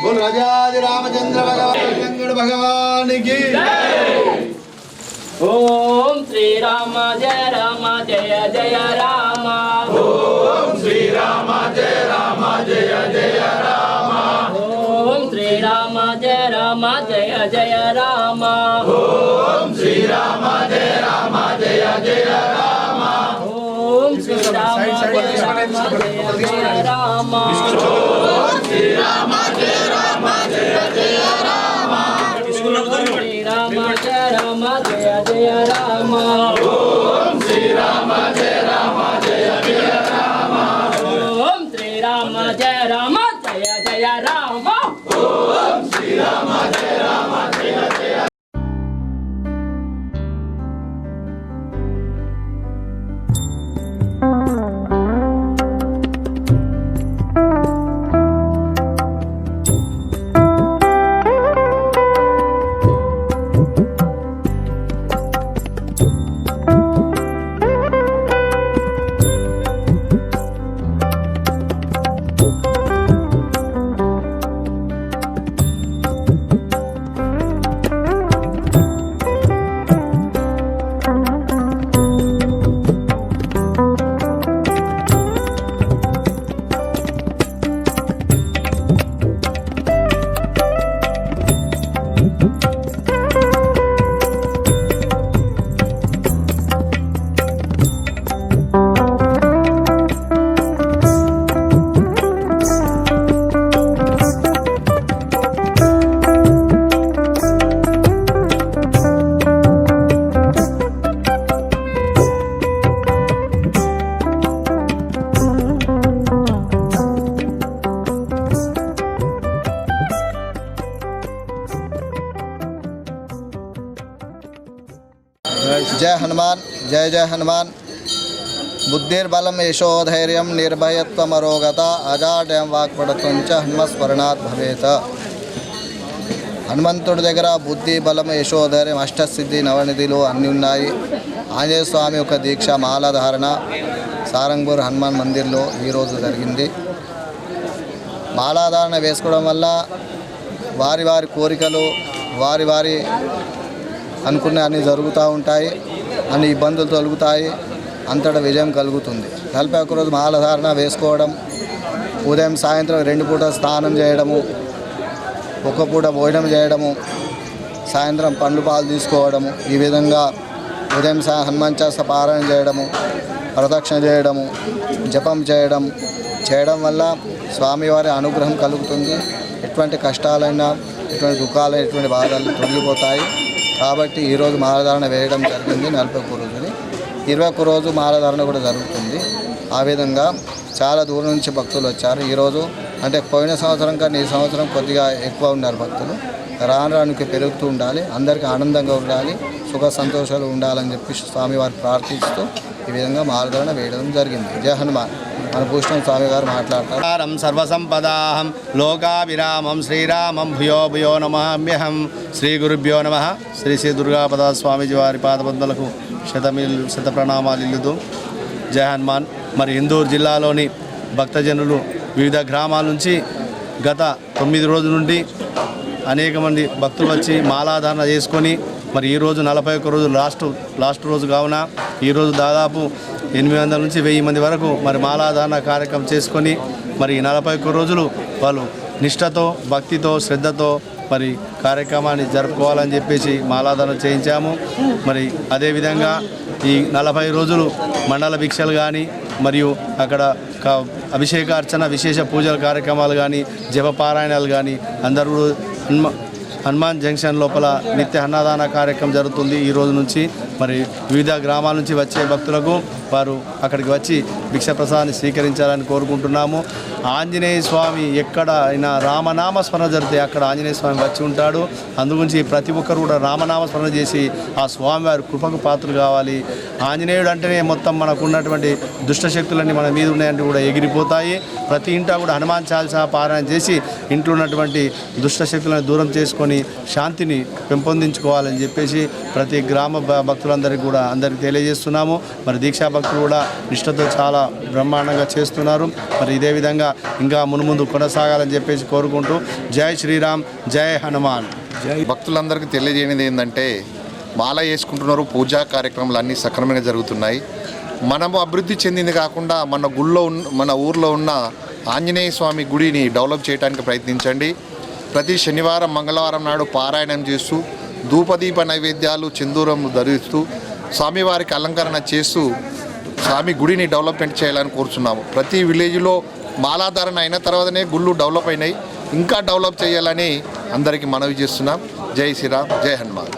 बोल राजाज रामचंद्र भगवान की ओम श्री राम जय जय राम। ओम श्री राम जय जय राम। ओम श्री राम जय जय राम। ओम श्री राम जय जय राम। ओम श्री राम जय जय राम। श्री राम जय जय राम। श्री राम जय जय राम। ओम श्री राम जय जय राम। ओम श्री राम जय जय राम। ओम श्री राम जय जय। जय हनुमान जय जय हनुमान। बुद्धिर्बलं यशोधैर्यं निर्भयत्वमरोगता अजाड्యం వాక్పటత్వం చ హనుమస్మరణాత్ భవేత్। హనుమంతుడి దగ్గర బుద్ధి బలం యశోధైర్యం అష్టసిద్ధి నవనిధిలు అన్నీ ఉన్నాయి. ఆంజనేయ స్వామి యొక్క దీక్ష మాలాధారణ సారంగపూర్ హనుమాన్ మందిర్లో ఈరోజు జరిగింది. మాలాధారణ వేసుకోవడం వల్ల వారి వారి కోరికలు వారి అనుకున్న అన్నీ జరుగుతూ ఉంటాయి, అన్ని ఇబ్బందులు తొలుగుతాయి, అంతటా విజయం కలుగుతుంది. 41 రోజు మాలధారణ వేసుకోవడం, ఉదయం సాయంత్రం 2 పూట స్నానం చేయడము, ఒక పూట భోజనం చేయడము, సాయంత్రం పండ్లు పాలు తీసుకోవడము, ఈ విధంగా ఉదయం హనుమాన్ చాలీసా పారాయణ చేయడము, ప్రదక్షిణ చేయడము, జపం చేయడం వల్ల స్వామివారి అనుగ్రహం కలుగుతుంది. ఎటువంటి కష్టాలైనా ఎటువంటి దుఃఖాలైనా ఎటువంటి బాధలు తొలగిపోతాయి. కాబట్టి ఈరోజు మాలధారణ వేయడం జరిగింది 41 రోజుని. 21 రోజు మాలధారణ కూడా జరుగుతుంది. ఆ విధంగా చాలా దూరం నుంచి భక్తులు వచ్చారు. ఈరోజు అంటే పోయిన సంవత్సరం కన్నా ఈ సంవత్సరం కొద్దిగా ఎక్కువ ఉన్నారు భక్తులు. రానుకి పెరుగుతూ ఉండాలి, అందరికీ ఆనందంగా ఉండాలి, సుఖ సంతోషాలు ఉండాలని చెప్పి స్వామివారు ప్రార్థిస్తూ ఈ విధంగా మాలధారణ వేయడం జరిగింది. జయ హనుమాన్. మన భూషణం స్వామి గారు మాట్లాడతారు. సర్వసంపదాహం లోకాభిరామం శ్రీరామం భూయో భూయో నమామ్యహం. శ్రీ గురుభ్యో నమః. శ్రీ శ్రీ దుర్గాపద స్వామీజీ వారి పాదపద్మలకు శత ప్రణామాలు ఇల్లుదు. జయ హనుమాన్. మరి ఇందూరు జిల్లాలోని భక్తజనులు వివిధ గ్రామాల నుంచి గత 9 రోజుల నుండి అనేక మంది భక్తులు వచ్చి మాలాధారణ చేసుకొని మరి ఈరోజు 41 రోజు లాస్ట్ రోజు కావున ఈరోజు దాదాపు 800 నుంచి 1000 మంది వరకు మరి మాలాధారణ కార్యక్రమం చేసుకొని మరి 41 రోజులు వాళ్ళు నిష్ఠతో భక్తితో శ్రద్ధతో మరి కార్యక్రమాన్ని జరుపుకోవాలని చెప్పేసి మాలాధారణ చేయించాము. మరి అదేవిధంగా ఈ 40 రోజులు మండల భిక్షలు కానీ మరియు అక్కడ అభిషేకార్చన విశేష పూజల కార్యక్రమాలు కానీ జపపారాయణాలు కానీ అందరూ హనుమాన్ జంక్షన్ లోపల నిత్య అన్నదాన కార్యక్రమం జరుగుతుంది. ఈ రోజు నుంచి మరి వివిధ గ్రామాల నుంచి వచ్చే భక్తులకు వారు అక్కడికి వచ్చి భిక్ష ప్రసాదాన్ని స్వీకరించాలని కోరుకుంటున్నాము. ఆంజనేయ స్వామి ఎక్కడ ఆయన రామనామ స్మరణ జరిగితే అక్కడ ఆంజనేయ స్వామి వచ్చి ఉంటాడు. అందుగురించి ప్రతి ఒక్కరు కూడా రామనామ స్మరణ చేసి ఆ స్వామివారి కృపకు పాత్రలు కావాలి. ఆంజనేయుడు అంటేనే మొత్తం మనకు ఉన్నటువంటి దుష్టశక్తులన్నీ మన మీద ఉన్నాయంటే కూడా ఎగిరిపోతాయి. ప్రతి ఇంటా కూడా హనుమాన్ చాలీసా పారాయణ చేసి ఇంట్లో ఉన్నటువంటి దుష్టశక్తులను దూరం చేసుకొని శాంతిని పెంపొందించుకోవాలని చెప్పేసి ప్రతి గ్రామ భక్తులందరికీ కూడా అందరికీ తెలియజేస్తున్నాము. మరి దీక్షా భక్తులు కూడా నిష్ఠతో చాలా బ్రహ్మాండంగా చేస్తున్నారు. మరి ఇదే విధంగా ఇంకా మునుముందు కొనసాగాలని చెప్పేసి కోరుకుంటూ జై శ్రీరామ్, జై హనుమాన్. భక్తులందరికీ తెలియజేయనిది ఏంటంటే మాల వేసుకుంటున్నారు, పూజా కార్యక్రమాలు అన్నీ సక్రమంగా జరుగుతున్నాయి. మనము అభివృద్ధి చెందింది కాకుండా మన ఊర్లో ఉన్న ఆంజనేయ స్వామి గుడిని డెవలప్ చేయడానికి ప్రయత్నించండి. ప్రతి శనివారం మంగళవారం నాడు పారాయణం చేస్తూ ధూపదీప నైవేద్యాలు చిందూరం ధరిస్తూ స్వామివారికి అలంకరణ చేస్తూ స్వామి గుడిని డెవలప్మెంట్ చేయాలని కోరుచున్నాము. ప్రతి విలేజ్లో మాలాధారణ అయిన తర్వాతనే గుళ్ళు డెవలప్ అయినాయి. ఇంకా డెవలప్ చేయాలని అందరికీ మనవి చేస్తున్నాం. జై శ్రీరామ్, జై హనుమాన్.